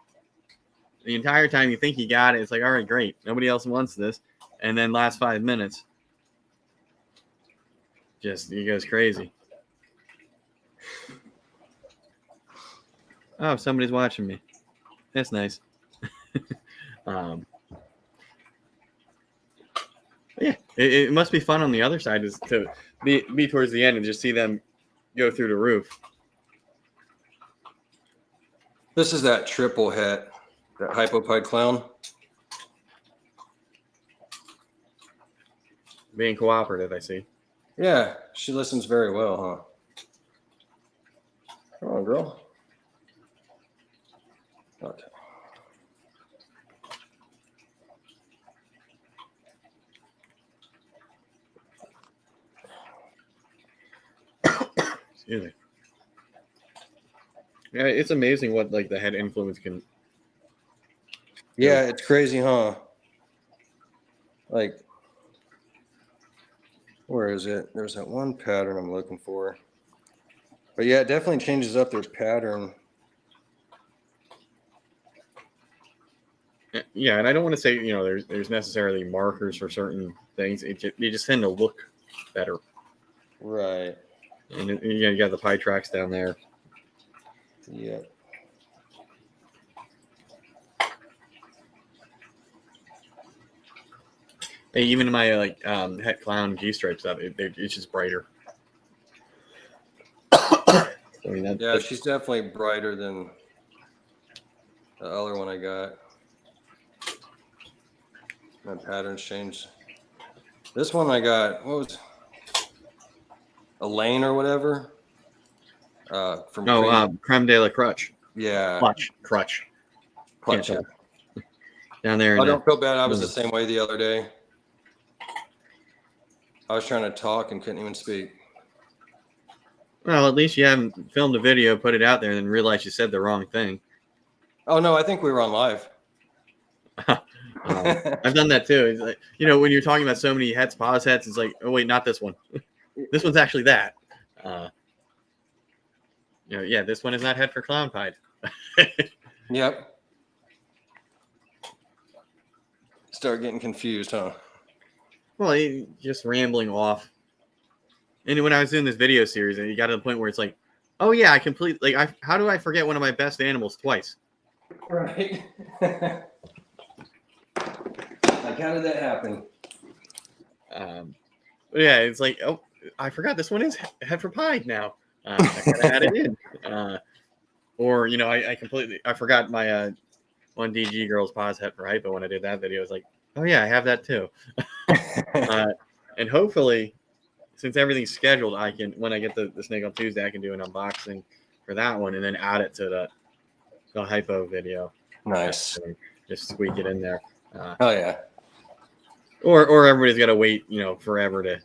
The entire time you think you got it, it's like, all right, great, nobody else wants this, and then last 5 minutes, just he goes crazy. Oh, somebody's watching me. That's nice. Yeah, it must be fun on the other side is to be towards the end and just see them go through the roof. This is that triple het, that hypopide clown. Being cooperative, I see. Yeah, she listens very well, huh? Come on, girl. Okay. Excuse me. Yeah, it's amazing what like the head influence can. Yeah, it's crazy, huh? Like, where is it? There's that one pattern I'm looking for. But yeah, it definitely changes up their pattern. Yeah, and I don't want to say there's necessarily markers for certain things. They just tend to look better. Right. And you got the pie tracks down there. Yeah. Hey, even my het clown G stripe stuff, it's just brighter. I mean, yeah, she's definitely brighter than the other one I got. My patterns changed. This one I got, what was Elaine or whatever? From Creme de la Crutch. Yeah. Crutch. Clutch. down there. I don't feel bad. I was the same way the other day. I was trying to talk and couldn't even speak. Well, at least you haven't filmed a video, put it out there, and then realized you said the wrong thing. Oh, no, I think we were on live. I've done that too. It's like, you know, when you're talking about so many heads, pause heads, it's like, oh wait, not this one. This one's actually that. You know, yeah, this one is not head for clown pied. Yep. Start getting confused, huh? Well, just rambling off. And when I was doing this video series, and you got to the point where it's like, oh yeah, I completely like. How do I forget one of my best animals twice? Right. Like, how did that happen? But yeah, it's like, oh, I forgot this one is head for pied now. I gotta add it in. Or you know, I forgot my one DG girl's pause head for hypo when I did that video. I was like, oh yeah, I have that too. And hopefully, since everything's scheduled, I can, when I get the snake on Tuesday, I can do an unboxing for that one and then add it to the hypo video. Nice. Just squeak it in there. Oh yeah. Or everybody's got to wait, you know, forever to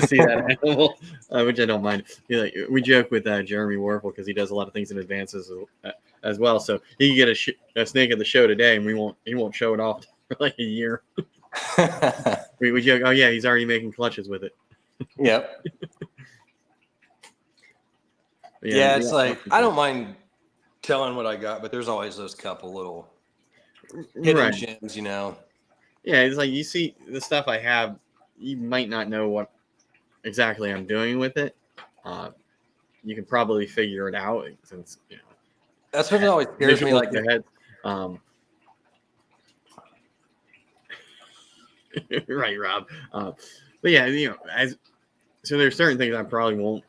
see that animal, which I don't mind. You know, we joke with Jeremy Warfel because he does a lot of things in advance as well. So he can get a snake at the show today, and he won't show it off for like a year. we joke, oh yeah, he's already making clutches with it. Yep. Yeah, it's like I don't mind telling what I got, but there's always those couple little hidden gems, you know. Yeah, it's like you see the stuff I have, you might not know what exactly I'm doing with it. You can probably figure it out since, you know. That's what always scares me. Like the head. Right, Rob. But yeah, you know, so there's certain things I probably won't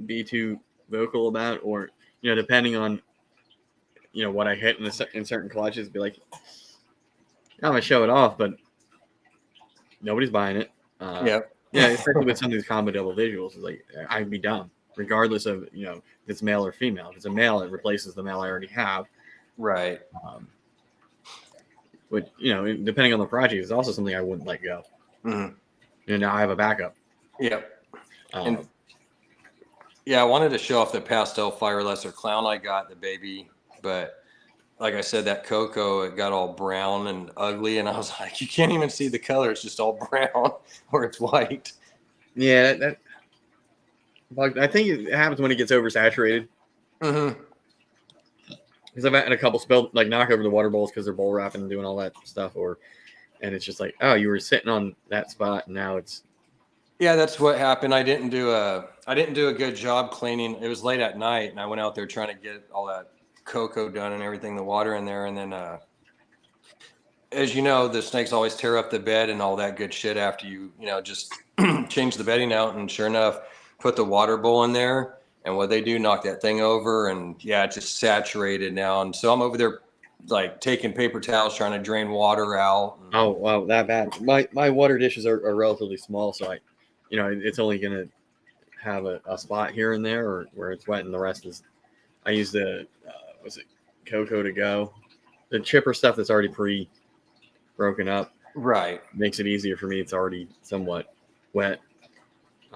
be too vocal about, or you know, depending on, you know, what I hit in certain clutches, be like, I'm gonna show it off, but nobody's buying it. Yeah, especially with some of these combo double visuals, it's like I'd be dumb, regardless of, you know, if it's male or female. If it's a male, it replaces the male I already have. Right. But you know, depending on the project, it's also something I wouldn't let go. Mm-hmm. And now I have a backup. Yep. Yeah, I wanted to show off the pastel fire lesser clown I got, the baby, but like I said, that cocoa, it got all brown and ugly, and I was like, you can't even see the color; it's just all brown or it's white. Yeah, I think it happens when it gets oversaturated. Mm-hmm. Because I've had a couple spill, like, knock over the water bowls because they're bowl wrapping and doing all that stuff, and it's just like, oh, you were sitting on that spot, and now it's. Yeah, that's what happened. I didn't do a good job cleaning. It was late at night, and I went out there trying to get all that cocoa done and everything, the water in there, and then as you know, the snakes always tear up the bed and all that good shit after you know, just change the bedding out, and sure enough, put the water bowl in there, and what they do, knock that thing over, and yeah, it's just saturated now, and so I'm over there like taking paper towels trying to drain water out. Oh wow, that bad. My water dishes are relatively small, so you know, it's only gonna have a spot here and there, or where it's wet, and the rest is. I use the Cocoa to Go, the chipper stuff that's already pre-broken up. Right, makes it easier for me. It's already somewhat wet.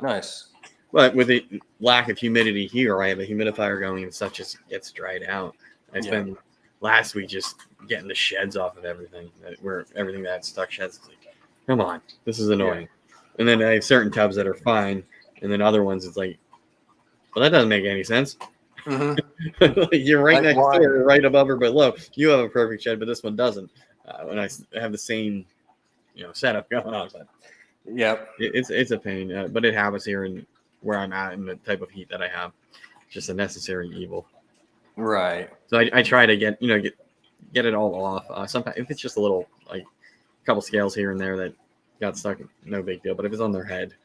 Nice. But with the lack of humidity here, I have a humidifier going, and stuff just gets dried out. I spent last week just getting the sheds off of everything, where everything that had stuck sheds. It's like, come on, this is annoying. Yeah. And then I have certain tubs that are fine, and then other ones, it's like, well, that doesn't make any sense. Mm-hmm. You're right next door, right above or below. You have a perfect shed, but this one doesn't. When I have the same, you know, setup going on. But yep, it's a pain, but it happens here in where I'm at and the type of heat that I have. Just a necessary evil. Right. So I try to get it all off. Sometimes if it's just a little, like a couple scales here and there that got stuck, no big deal. But if it's on their head,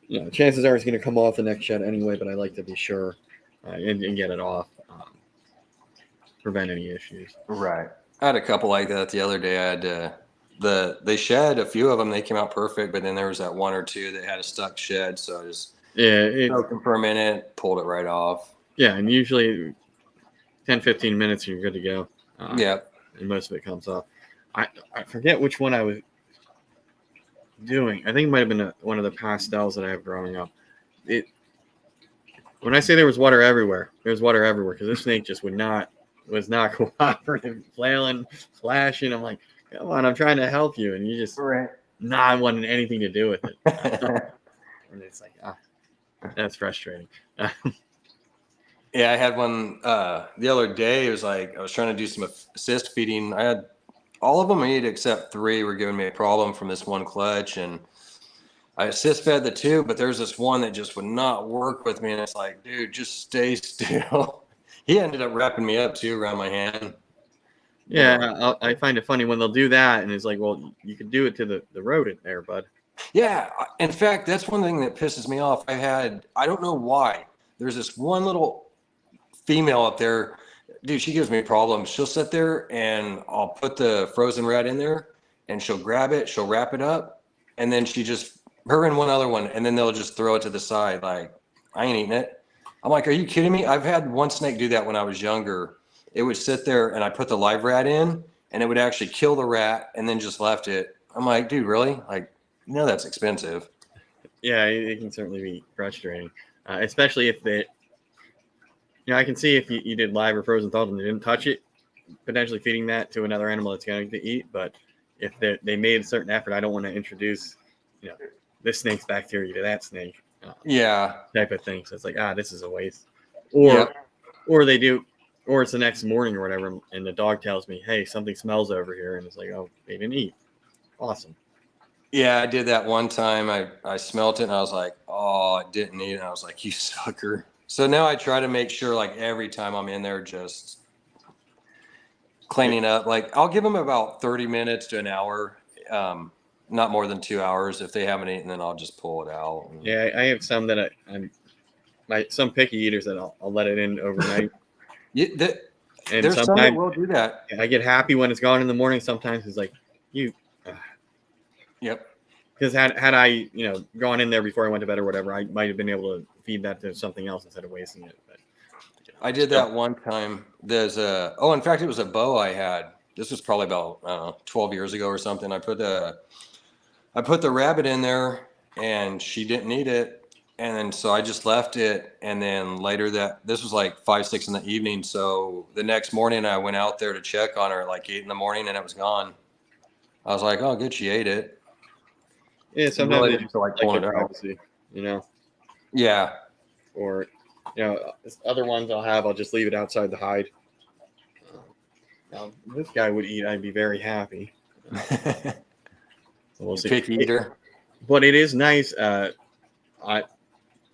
you know, chances are it's going to come off the next shed anyway. But I like to be sure and get it off, prevent any issues. Right. I had a couple like that the other day. I had they shed a few of them. They came out perfect, but then there was that one or two that had a stuck shed. So I just soaked them for a minute, pulled it right off. Yeah, and usually 10-15 minutes you're good to go. Yep. and most of it comes off. I forget which one I was doing. I think it might have been one of the pastels that I have growing up. When I say there was water everywhere, because this snake just was not cooperative, flailing, flashing. I'm like, come on, I'm trying to help you, and you just not wanting anything to do with it. And it's like, that's frustrating. Yeah, I had one the other day. It was like I was trying to do some assist feeding. I had all of them eat except 3 were giving me a problem from this one clutch, and I assist fed the 2, but there's this one that just would not work with me, and it's like, dude, just stay still. He ended up wrapping me up too around my hand. Yeah, I find it funny when they'll do that, and it's like, well, you could do it to the rodent there, bud. Yeah, in fact, that's one thing that pisses me off. I don't know why. There's this one little female up there, dude, she gives me problems. She'll sit there and I'll put the frozen rat in there and she'll grab it, she'll wrap it up, and then her and one other one, and then they'll just throw it to the side like, I ain't eating it. I'm like, are you kidding me? I've had one snake do that when I was younger. It would sit there and I put the live rat in and it would actually kill the rat and then just left it. I'm like, dude, really? Like, that's expensive. Yeah, it can certainly be frustrating, especially if I can see if you did live or frozen thawed and they didn't touch it, potentially feeding that to another animal that's going to eat. But if they made a certain effort, I don't want to introduce, this snake's bacteria to that snake. Type of thing. So it's like, this is a waste. Or they do, or it's the next morning or whatever, and the dog tells me, hey, something smells over here, and it's like, oh, they didn't eat. Awesome. Yeah, I did that one time. I smelt it and I was like, oh, it didn't eat. And I was like, you sucker. So now I try to make sure, like, every time I'm in there, just cleaning up. Like, I'll give them about 30 minutes to an hour, not more than 2 hours. If they haven't eaten, then I'll just pull it out. Yeah, I have some that some picky eaters that I'll let it in overnight. There's some that will do that. I get happy when it's gone in the morning. Sometimes it's like, Yep. Because had I, gone in there before I went to bed or whatever, I might have been able to feed that to something else instead of wasting it. But I did that one time. In fact, it was a bow I had. This was probably about 12 years ago or something. I put the rabbit in there and she didn't eat it. And then, so I just left it. And then later this was like 5, 6 in the evening. So the next morning I went out there to check on her at like 8 in the morning and it was gone. I was like, oh, good. She ate it. Yeah. Sometimes they just like pulling their it out. privacy, Yeah. Or, other ones I'll just leave it outside the hide. Now, this guy would eat, I'd be very happy. So we'll see. Picky eater. But it is nice.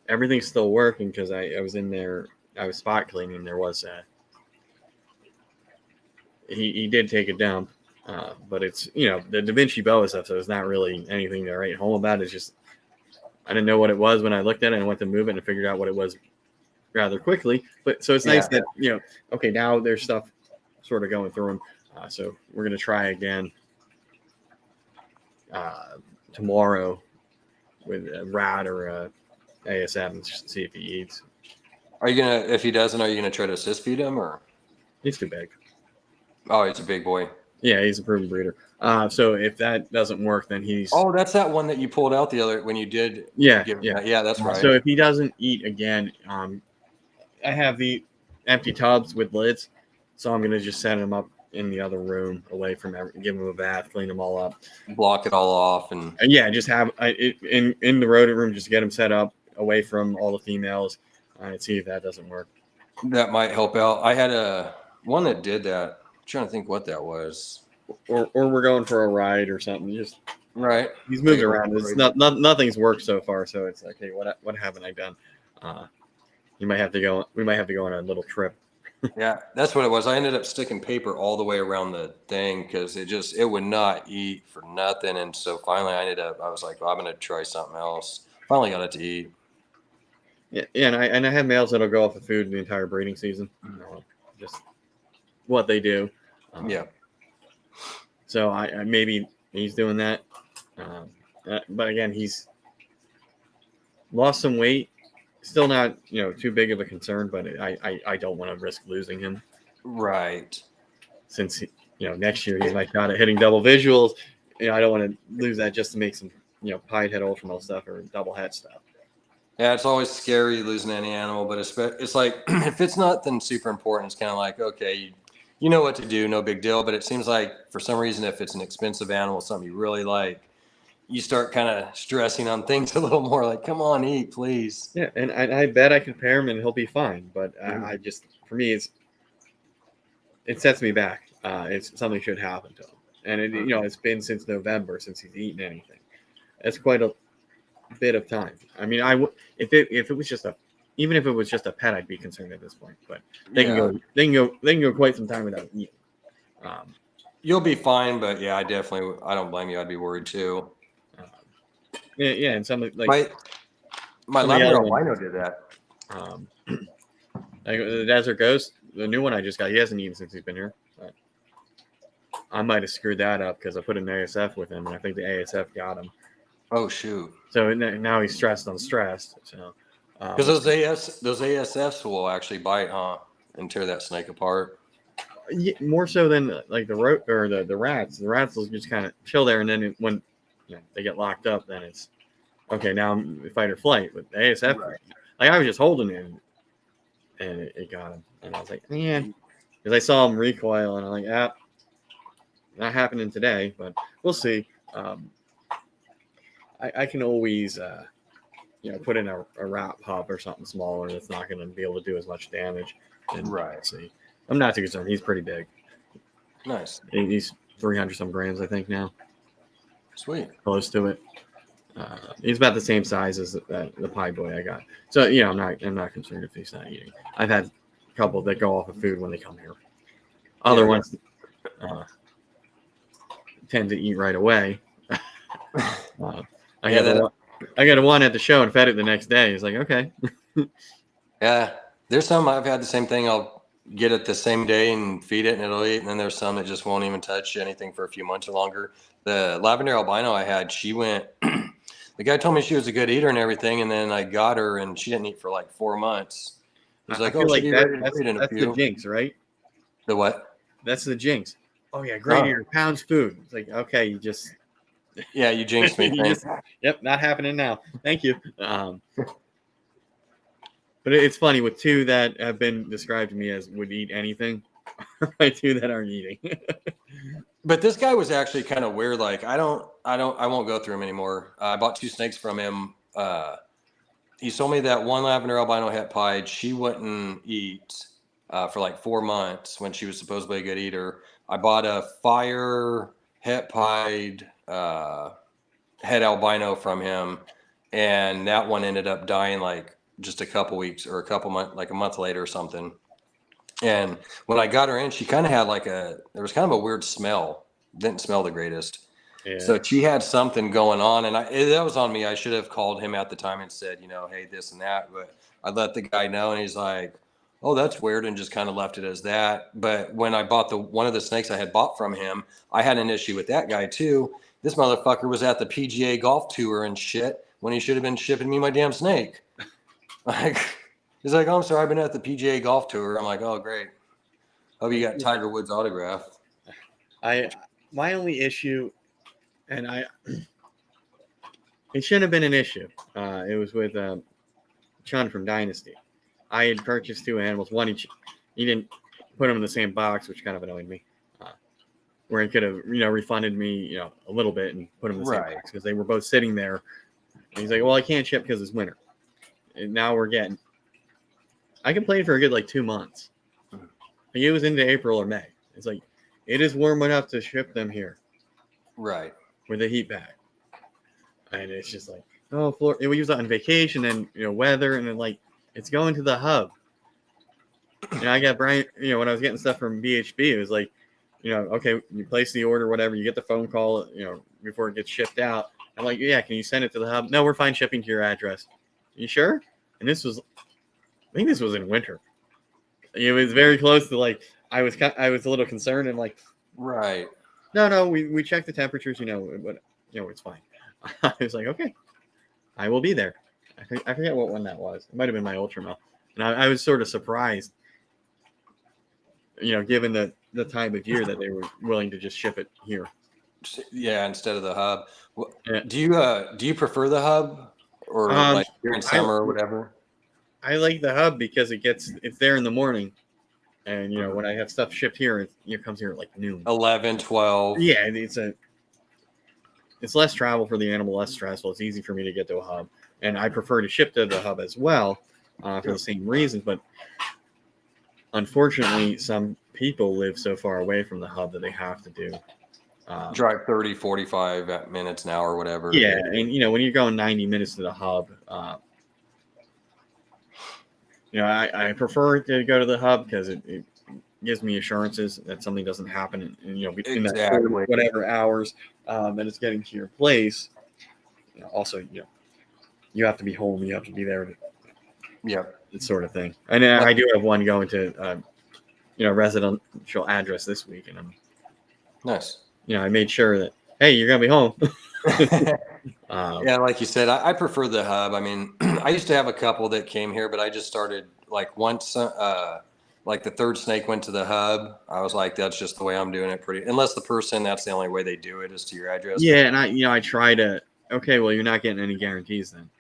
Everything's still working because I was in there. I was spot cleaning. There was he did take a dump, but it's the Da Vinci boa stuff, so it's not really anything to write home about. It's just I didn't know what it was when I looked at it and went to move it and figured out what it was rather quickly. But so it's nice that okay, now there's stuff sort of going through them. So we're gonna try again tomorrow with a rat or a ASF and see if he eats. If he doesn't, are you gonna try to assist feed him or? He's too big. Oh, he's a big boy. Yeah, he's a proven breeder. So if that doesn't work, then he's. Oh, that's that one that you pulled out when you did. Yeah, yeah, that's right. So if he doesn't eat again, I have the empty tubs with lids, so I'm gonna just set him up in the other room away from give him a bath, clean them all up, block it all off, and just have it in the rodent room. Just get him set up away from all the females, and see if that doesn't work. That might help out. I had one that did that. I'm trying to think what that was. Or we're going for a ride or something. Just right. He's moved around. It's nothing's worked so far. So it's like, hey, what haven't I done? We might have to go on a little trip. Yeah, that's what it was. I ended up sticking paper all the way around the thing because it would not eat for nothing. And so finally I was like, well, I'm going to try something else. Finally got it to eat. Yeah, and I have males that'll go off of food the entire breeding season. Just what they do. Yeah. So I maybe he's doing that, but again, he's lost some weight. Still not too big of a concern, but I don't want to risk losing him. Right. Since next year he's my shot at hitting double visuals. I don't want to lose that just to make some, pied head ultramel stuff or double head stuff. Yeah, it's always scary losing any animal, but it's like if it's nothing super important, it's kind of like, okay, you know what to do, no big deal. But it seems like for some reason, if it's an expensive animal, something you really like, you start kind of stressing on things a little more. Like, come on, eat, please. Yeah, and I bet I can pair him and he'll be fine. But I just, for me, it sets me back. It's something should happen to him, and it's been since November since he's eaten anything. That's quite a bit of time. I mean, if it was just even if it was just a pet, I'd be concerned at this point. But they can go quite some time without eating. You'll be fine, but yeah, I don't blame you. I'd be worried too. Yeah, and some like my Labrador albino did that. Like the Desert Ghost, the new one I just got, he hasn't eaten since he's been here. But I might have screwed that up because I put an ASF with him, and I think the ASF got him. Oh shoot! So now he's stressed on stressed. So because those ASFs will actually bite, huh, and tear that snake apart. Yeah, more so than like the rats. The rats will just kind of chill there, and then when they get locked up, then it's okay. Now I'm fight or flight. With the ASF, like I was just holding him, and it got him, and I was like, man, because I saw him recoil, and I'm like, not happening today, but we'll see. I can always put in a rat pup or something smaller that's not going to be able to do as much damage. And see. I'm not too concerned. He's pretty big. Nice. He's 300 some grams, I think now. Sweet. Close to it. He's about the same size as the pie boy I got. So I'm not concerned if he's not eating. I've had a couple that go off of food when they come here. Other ones tend to eat right away. I got one at the show and fed it the next day. It's like, okay. Yeah, there's some I've had the same thing. I'll get it the same day and feed it and it'll eat. And then there's some that just won't even touch anything for a few months or longer. The lavender albino I had, she went, the guy told me she was a good eater and everything. And then I got her and she didn't eat for like 4 months. He's like, that's the jinx, right? The what? That's the jinx. Oh yeah, great eater, pounds food. It's like, okay, you just. Yeah, you jinxed me. Yep, not happening now. Thank you. But it's funny with two that have been described to me as would eat anything, right? Two that aren't eating. But this guy was actually kind of weird. Like I won't go through him anymore. I bought 2 snakes from him. He told me that one lavender albino het pied, she wouldn't eat for like 4 months when she was supposedly a good eater. I bought a fire het pied het albino from him, and that one ended up dying like just a couple weeks or a couple months, like a month later or something. And when I got her in, she kind of had there was kind of a weird smell. Didn't smell the greatest. Yeah. So she had something going on, and that was on me. I should have called him at the time and said, hey, this and that. But I let the guy know, and he's like, oh, that's weird, and just kind of left it as that. But when I bought one of the snakes I had bought from him, I had an issue with that guy too. This motherfucker was at the PGA golf tour and shit when he should have been shipping me my damn snake. He's like, oh, I'm sorry, I've been at the PGA golf tour. I'm like, oh, great. Hope you got Tiger Woods' autograph. My only issue, and it shouldn't have been an issue. It was with Chun from Dynasty. I had purchased 2 animals. One, he didn't put them in the same box, which kind of annoyed me. Where he could have, refunded me, a little bit and put them in the same box because they were both sitting there. And he's like, well, I can't ship because it's winter. And now I complained for a good 2 months. Like it was into April or May. It's like, it is warm enough to ship them here. Right. With a heat bag. And it's just like, oh, we use that on vacation and, weather. And then it's going to the hub. I got Brian, when I was getting stuff from BHB, it was like, okay, you place the order, whatever, you get the phone call, before it gets shipped out. I'm like, yeah, can you send it to the hub? No, we're fine shipping to your address. You sure? And I think this was in winter. It was very close to I was a little concerned and right. No, we checked the temperatures, but it's fine. I was like, okay, I will be there. I forget what one that was. It might have been my Ultramel. And I was sort of surprised. given the time of year that they were willing to just ship it here. Yeah, instead of the hub. Yeah. Do you prefer the hub or like during summer or whatever? I like the hub because it's there in the morning, and when I have stuff shipped here, it comes here at like noon. 11, 12. Yeah, it's less travel for the animal, less stressful. It's easy for me to get to a hub, and I prefer to ship to the hub as well for the same reasons. But unfortunately, some people live so far away from the hub that they have to do drive 30, 45 minutes an hour or whatever. Yeah, and when you're going 90 minutes to the hub, I prefer to go to the hub because it gives me assurances that something doesn't happen between that whatever hours that it's getting to your place. Also, you have to be home, you have to be there. That sort of thing. And I do have one going to residential address this week, and I'm nice. I made sure that, hey, you're gonna be home. Yeah, like you said, I prefer the hub. I mean, I used to have a couple that came here, but I just started like once like the third snake went to the hub. I was like, that's just the way I'm doing it. Unless the person, that's the only way they do it is to your address. Yeah, and I try to. Okay, well, you're not getting any guarantees then.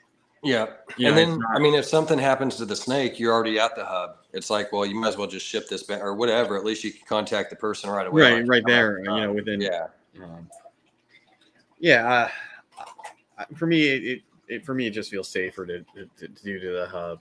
Yeah, and then I mean, if something happens to the snake, you're already at the hub. It's like, well, you might as well just ship this back or whatever. At least you can contact the person right away. Right there. Within. Yeah. For me, it just feels safer to do to the hub.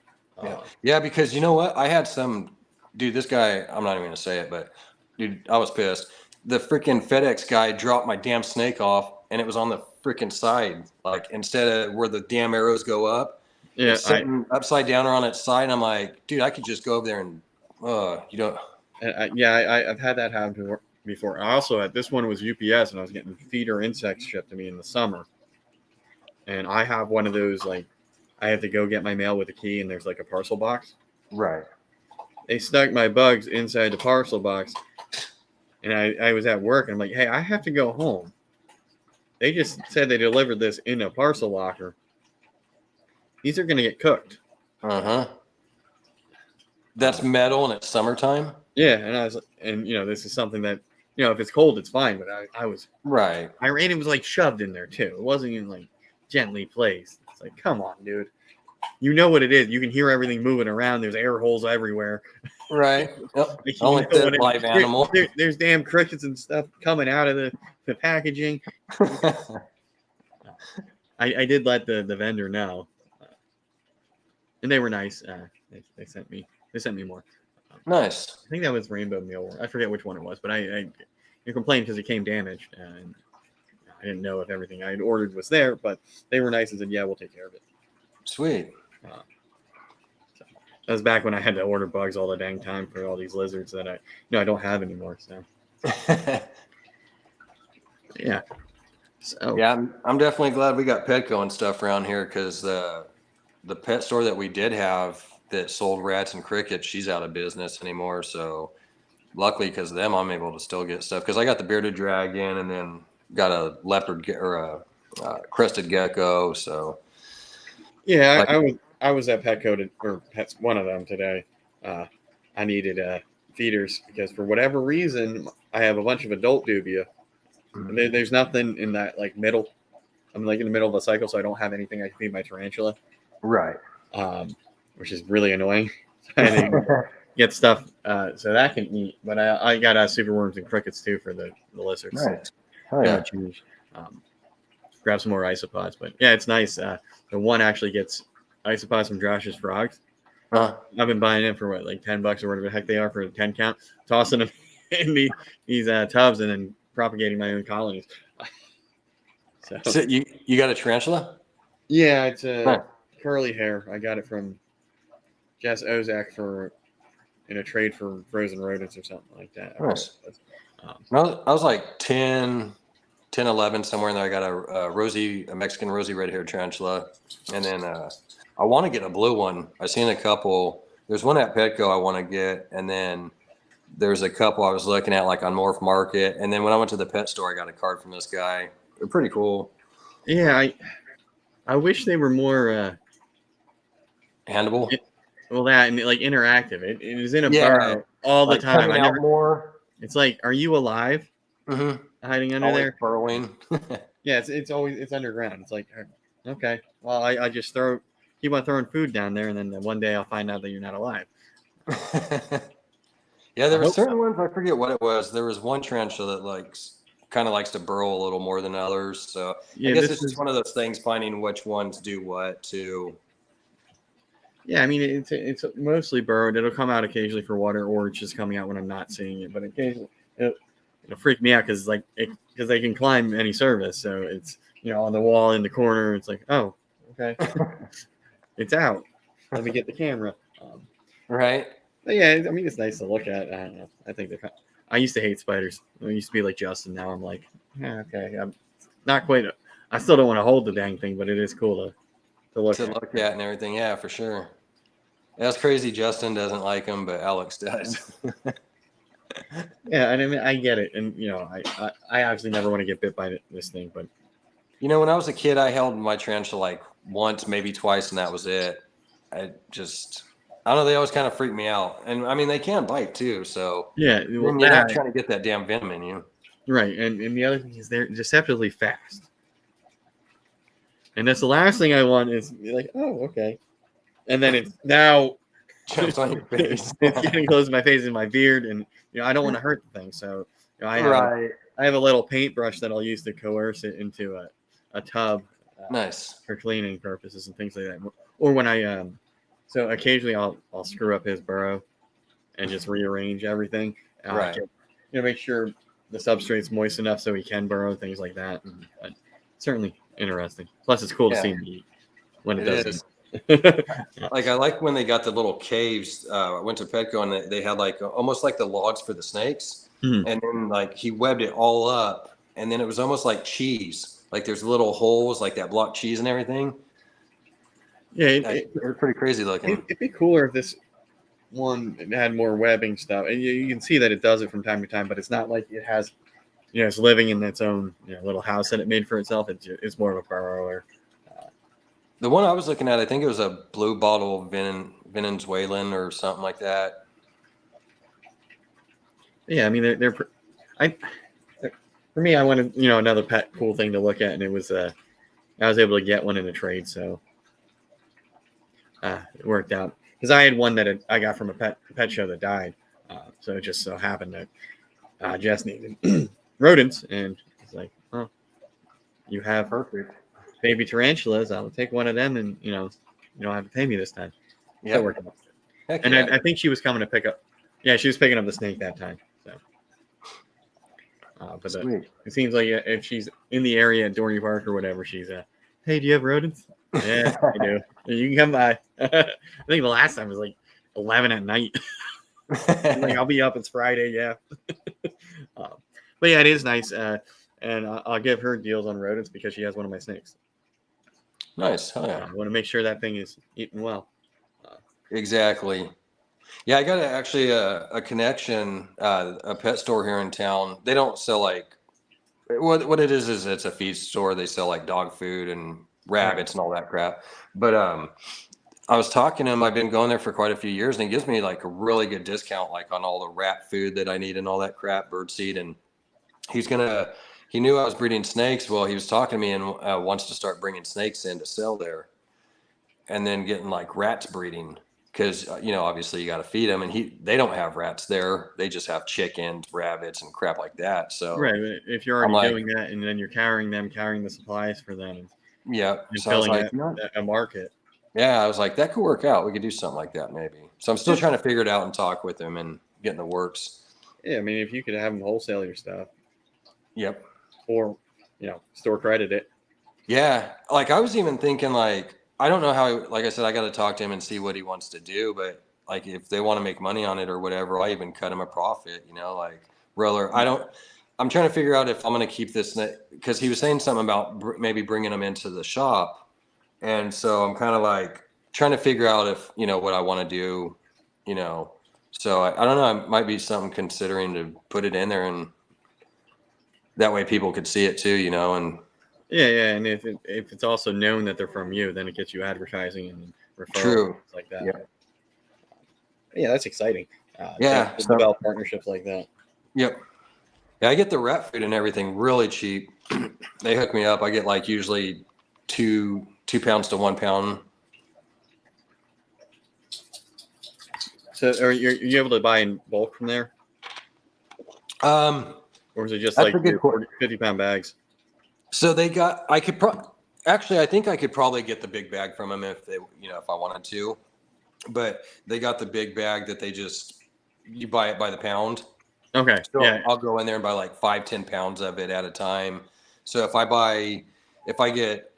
Yeah, because you know what? I had some dude. This guy, I'm not even gonna say it, but dude, I was pissed. The freaking FedEx guy dropped my damn snake off, and it was on the freaking side, like instead of where the damn arrows go up. Yeah, sitting upside down or on its side. I'm like, dude, I could just go over there and you don't. I've had that happen before. I also had this one was UPS, and I was getting feeder insects shipped to me in the summer. And I have one of those, like, I have to go get my mail with a key, and there's like a parcel box. Right. They stuck my bugs inside the parcel box, and I was at work, and I'm like, hey, I have to go home. They just said they delivered this in a parcel locker. These are going to get cooked. That's metal, and it's summertime. Yeah, and this is something that if it's cold, it's fine. But I was right. It was like shoved in there too. It wasn't even like gently placed. It's like, come on, dude. You know what it is. You can hear everything moving around. There's air holes everywhere. Right. Yep. Only the live animal. There's damn crickets and stuff coming out of the packaging. I did let the vendor know, and they were nice. They sent me more. Nice. I think that was Rainbow Meal. I forget which one it was, but I complained because it came damaged, and I didn't know if everything I had ordered was there. But they were nice and said, "Yeah, we'll take care of it." Sweet. So that was back when I had to order bugs all the dang time for all these lizards that I don't have anymore. So yeah. So yeah, I'm definitely glad we got Petco and stuff around here because the pet store that we did have that sold rats and crickets, she's out of business anymore. So luckily, because of them, I'm able to still get stuff because I got the bearded dragon and then got a leopard or a crested gecko. So yeah, I was at Petco or Pets one of them today. I needed feeders because for whatever reason I have a bunch of adult dubia. And there's nothing in that like middle. I'm like in the middle of a cycle, so I don't have anything I can feed my tarantula. Right. Which is really annoying. I get stuff so that can eat, but I got superworms and crickets too for the lizards. Nice. Oh yeah. Grab some more isopods, but yeah, it's nice. The one actually gets isopods from Josh's frogs. I've been buying them for like $10 or whatever the heck they are for a 10 count, tossing them in these tubs and then propagating my own colonies. So you got a tarantula? Yeah, it's a curly hair. I got it from Jess Ozak in a trade for frozen rodents or something like that. Nice. I was like 10, 11 somewhere in there. I got a Mexican rosy red-haired tarantula, and then I want to get a blue one. I've seen a couple. There's one at Petco I want to get, and then there's a couple I was looking at like on Morph Market, and then when I went to the pet store, I got a card from this guy. They're pretty cool. Yeah, I wish they were more handleable. Well, that and like interactive. It is in a Yeah, burrow all the like time. coming I out never. more. It's like, are you alive? Mm-hmm. Hiding under Always there? burrowing. Yeah, it's always it's underground. It's like, okay, well, I just keep on throwing food down there, and then one day I'll find out that you're not alive. Yeah, I there were hope certain so. ones, I forget what it was. There was one tarantula that kind of likes to burrow a little more than others. So I Yeah, guess this it's just is. one of those things, finding which ones do what too. Yeah, I mean it's mostly burrowed. It'll come out occasionally for water, or it's just coming out when I'm not seeing it. But occasionally, it'll freak me out because because they can climb any surface. So it's on the wall in the corner. It's like, oh, okay, it's out. Let me get the camera. Right? But yeah, I mean it's nice to look at. I don't know. I think they're. I used to hate spiders. I used to be like Justin. Now I'm like, yeah, okay. I'm not quite. I still don't want to hold the dang thing, but it is cool to look To at. look at and everything. Yeah, for sure. That's crazy. Justin doesn't like them, but Alex does. Yeah, and I mean I get it, and I obviously never want to get bit by this thing, but When I was a kid, I held my tarantula like once, maybe twice, and that was it. I don't know. They always kind of freak me out, and I mean they can bite too. So yeah, well, then you're not trying to get that damn venom in you. right, and the other thing is they're deceptively fast, and that's the last thing I want is be like, oh, okay, and then it's now Jumps on your face. it's getting close to my face and my beard, and I don't want to hurt the thing, so Right. I have a little paintbrush that I'll use to coerce it into a tub Nice. for cleaning purposes and things like that, or when so occasionally I'll screw up his burrow and just rearrange everything. Right. Make sure the substrate's moist enough so he can burrow, things like that. But certainly interesting. Plus, it's cool to see him eat when it does is. eat. Like I like when they got the little caves. I went to Petco and they had like almost like the logs for the snakes, Hmm. and then like he webbed it all up, and then it was almost like cheese. Like there's little holes like that block cheese and everything. Yeah, They're pretty crazy looking. it'd be cooler if this one had more webbing stuff, and you can see that it does it from time to time, but it's not like it has, it's living in its own little house that it made for itself. It's more of a burrower. The one I was looking at, I think it was a blue bottle Venezuelan or something like that. Yeah, I mean I for me, I wanted another pet cool thing to look at, and it was I was able to get one in a trade, so it worked out because I had one that I got from a pet show that died, so it just so happened that Jess needed rodents, and it's like, oh, you have Perfect. baby tarantulas. I'll take one of them, and you don't have to pay me this time. Yeah. So it worked out. Heck And yeah. I think she was coming to pick up. Yeah, she was picking up the snake that time. So, but it seems like if she's in the area at Dorney Park or whatever, she's hey, do you have rodents? Yeah, I do. You can come by. I think the last time was like 11 at night. Like I'll be up. It's Friday. Yeah. But yeah, it is nice. And I'll give her deals on rodents because she has one of my snakes. Nice. Oh yeah. I want to make sure that thing is eaten well. Exactly. Yeah, I got actually a connection, a pet store here in town. They don't sell like what it is it's a feed store. They sell like dog food and rabbits and all that crap. But I was talking to him. I've been going there for quite a few years, and he gives me like a really good discount, like on all the rat food that I need and all that crap, bird seed. And he knew I was breeding snakes. Well, he was talking to me and wants to start bringing snakes in to sell there, and then getting like rats breeding. Because obviously you got to feed them, and they don't have rats there. They just have chickens, rabbits, and crap like that. So Right, if you're already doing that, and then you're carrying the supplies for them, yeah, and so I was filling like, a market. yeah, I was like, that could work out. We could do something like that maybe. So I'm still trying to figure it out and talk with him and get in the works. Yeah, I mean, if you could have them wholesale your stuff. Yep. Or, store credit it. Yeah, like I was even thinking like, I don't know how, like I said, I got to talk to him and see what he wants to do. But like, if they want to make money on it or whatever, I even cut him a profit, like roller. I'm trying to figure out if I'm going to keep this, because he was saying something about maybe bringing them into the shop. And so I'm kind of like trying to figure out if, what I want to do, so I don't know. It might be something considering to put it in there, and that way people could see it too, and Yeah, and if it's also known that they're from you, then it gets you advertising and referrals, true, like that. yeah. Yeah, that's exciting. Yeah. To develop partnerships like that. Yep. Yeah, I get the rat food and everything really cheap. They hook me up. I get like usually 2 pounds to 1 pound. So are you able to buy in bulk from there? Um, Or is it just that's like a good your question. 50-pound bags? So they got, actually, I think I could probably get the big bag from them if they, if I wanted to, but they got the big bag that you buy it by the pound. Okay. So Yeah. I'll go in there and buy like 5-10 pounds of it at a time. So if I get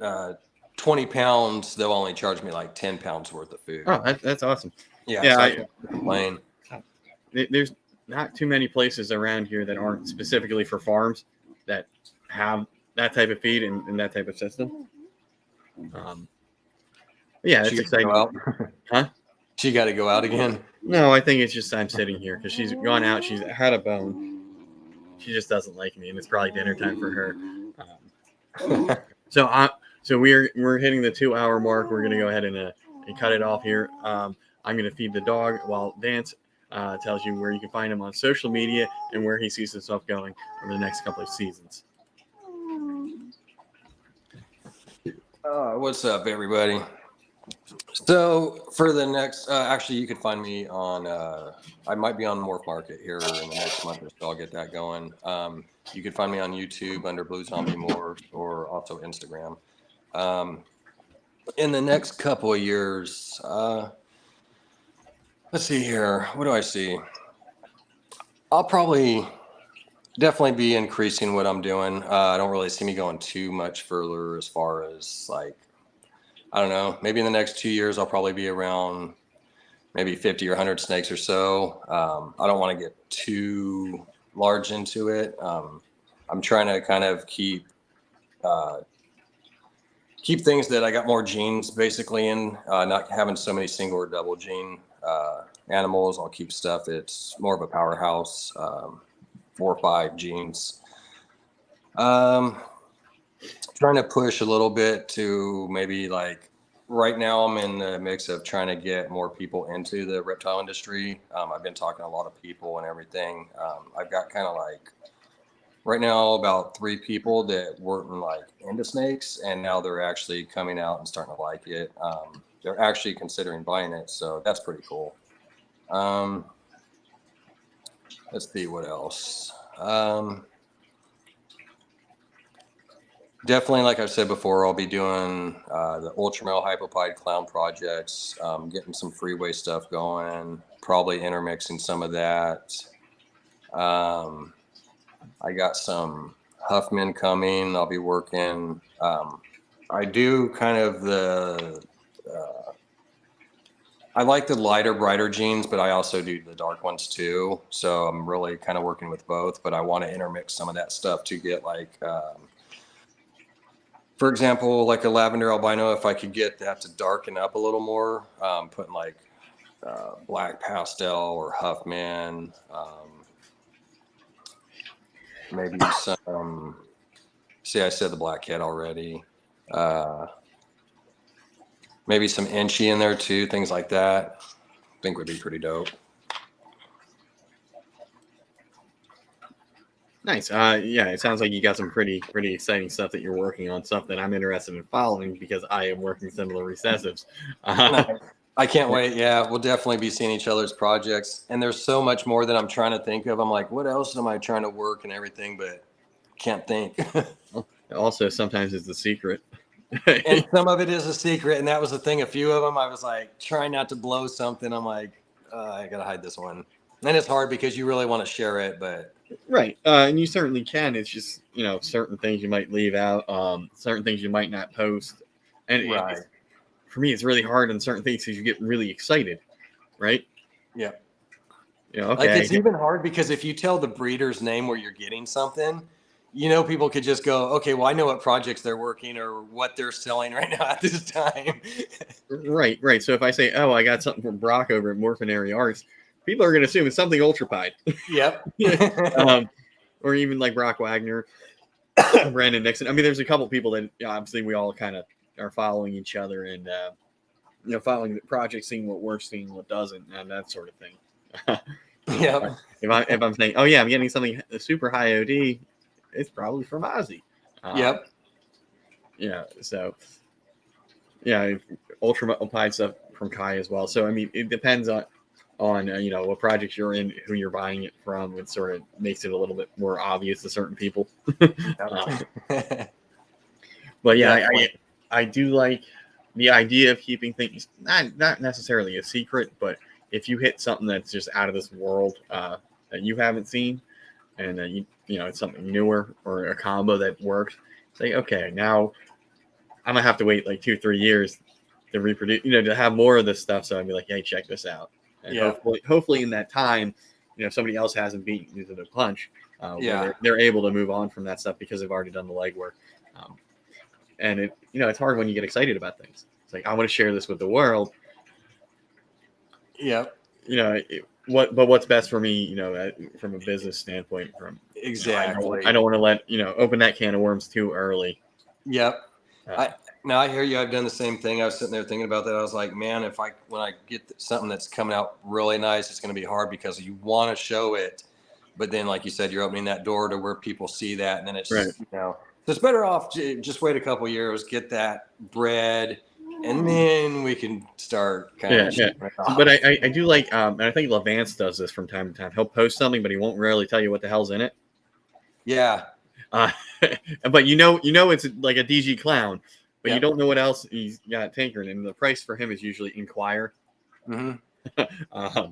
20 pounds, they'll only charge me like 10 pounds worth of food. Oh, that's awesome. Yeah. Yeah. So I can't complain. There's not too many places around here that aren't specifically for farms that have that type of feed and that type of system. Yeah, that's exciting. Go out? Huh? She got to go out again. No, I think it's just I'm sitting here because she's gone out. She's had a bone. She just doesn't like me, and it's probably dinner time for her. So we're hitting the 2-hour mark. We're gonna go ahead and cut it off here. I'm gonna feed the dog while Vance tells you where you can find him on social media and where he sees himself going over the next couple of seasons. What's up, everybody? So for the next, actually, you could find me on. I might be on Morph Market here in the next month or so. I'll get that going. You can find me on YouTube under Blue Zombie Morphs or also Instagram. In the next couple of years, let's see here. What do I see? I'll probably definitely be increasing what I'm doing. I don't really see me going too much further as far as like, I don't know, maybe in the next 2 years, I'll probably be around maybe 50 or 100 snakes or so. I don't want to get too large into it. I'm trying to kind of keep things that I got more genes basically in, not having so many single or double gene animals. I'll keep stuff that's more of a powerhouse, 4 or 5 genes. Trying to push a little bit to maybe like right now I'm in the mix of trying to get more people into the reptile industry. I've been talking to a lot of people and everything. I've got kind of like right now about 3 people that weren't like into snakes, and now they're actually coming out and starting to like it. They're actually considering buying it, so that's pretty cool. Let's see what else. Definitely, like I've said before, I'll be doing the ultramale hypopide clown projects, getting some freeway stuff going, probably intermixing some of that. I got some Huffman coming. I'll be working. I do kind of I like the lighter, brighter genes, but I also do the dark ones too. So I'm really kind of working with both, but I want to intermix some of that stuff to get like, for example, like a lavender albino, if I could get that to darken up a little more, putting like black pastel or Huffman, maybe some, see, I said the black cat already. Maybe some inchy in there too, things like that. I think would be pretty dope. Nice. Yeah, it sounds like you got some pretty exciting stuff that you're working on, stuff that I'm interested in following because I am working similar recessives. I can't wait. Yeah, we'll definitely be seeing each other's projects. And there's so much more that I'm trying to think of. I'm like, what else am I trying to work and everything, but can't think. Also, sometimes it's the secret. And some of it is a secret. And that was the thing. A few of them, I was like, trying not to blow something. I'm like, I got to hide this one. And it's hard because you really want to share it, but. Right. And you certainly can. It's just, certain things you might leave out, certain things you might not post. And right. For me, it's really hard on certain things because you get really excited, right? Yeah. Okay. Like it's even hard because if you tell the breeder's name where you're getting something, people could just go, okay, well, I know what projects they're working or what they're selling right now at this time. Right. So if I say, oh, I got something from Brock over at Morphinary Arts, people are going to assume it's something ultrapide. Yep. Or even like Brock Wagner, Brandon Nixon. I mean, there's a couple people that obviously we all kind of are following each other, and following the project, seeing what works, seeing what doesn't, and that sort of thing. Yep. If I'm saying, oh yeah, I'm getting something super high OD, it's probably from Ozzy. Yep. So yeah, ultra applied stuff from Kai as well. So I mean, it depends on what projects you're in, who you're buying it from. It sort of makes it a little bit more obvious to certain people. But yeah, I do like the idea of keeping things not necessarily a secret, but if you hit something that's just out of this world that you haven't seen, and it's something newer or a combo that works, say okay, now I'm gonna have to wait like 2-3 years to reproduce, to have more of this stuff. So I'd be like, hey, check this out. And hopefully in that time, somebody else hasn't beaten you to the punch. Where they're able to move on from that stuff because they've already done the legwork. And it's hard when you get excited about things. It's like, I want to share this with the world. Yep. What's best for me, from a business standpoint, exactly. I don't want to let, open that can of worms too early. Yep. I hear you. I've done the same thing. I was sitting there thinking about that. I was like, man, when I get something that's coming out really nice, it's going to be hard because you want to show it. But then, like you said, you're opening that door to where people see that. And then it's, right. So it's better off just wait a couple of years, get that bred, and then we can start kind of. Yeah. But I do like, and I think Levance does this from time to time. He'll post something, but he won't really tell you what the hell's in it. Yeah. But it's like a DG clown, but you don't know what else he's got tinkering, and the price for him is usually Inquire. Mm-hmm.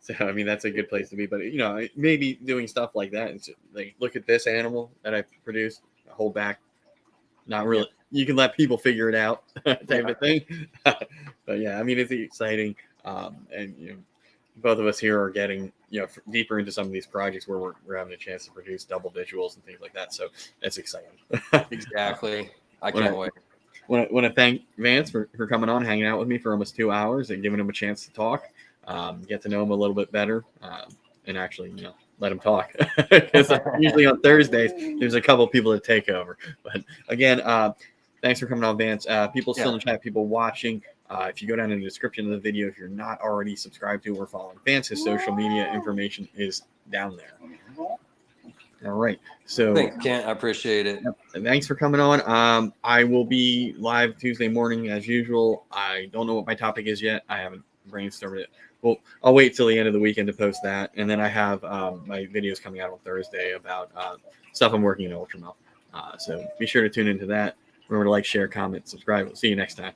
So I mean, that's a good place to be. But maybe doing stuff like that, and like, look at this animal that I produced. Hold back, not really. You can let people figure it out, type of thing. But yeah, I mean, it's exciting, and both of us here are getting deeper into some of these projects where we're having a chance to produce double visuals and things like that. So that's exciting. Exactly. I can't wait. Want to thank Vance for coming on, hanging out with me for almost 2 hours, and giving him a chance to talk, get to know him a little bit better, and actually let him talk, because usually on Thursdays there's a couple people that take over. But again, thanks for coming on, Vance. People still in the chat, people watching. If you go down in the description of the video, if you're not already subscribed to or following Vance, his social media information is down there. All right. So thanks, Kent. I appreciate it. Thanks for coming on. I will be live Tuesday morning as usual. I don't know what my topic is yet. I haven't brainstormed it. Well, I'll wait till the end of the weekend to post that. And then I have my videos coming out on Thursday about stuff I'm working in Ultramel. So be sure to tune into that. Remember to like, share, comment, subscribe. We'll see you next time.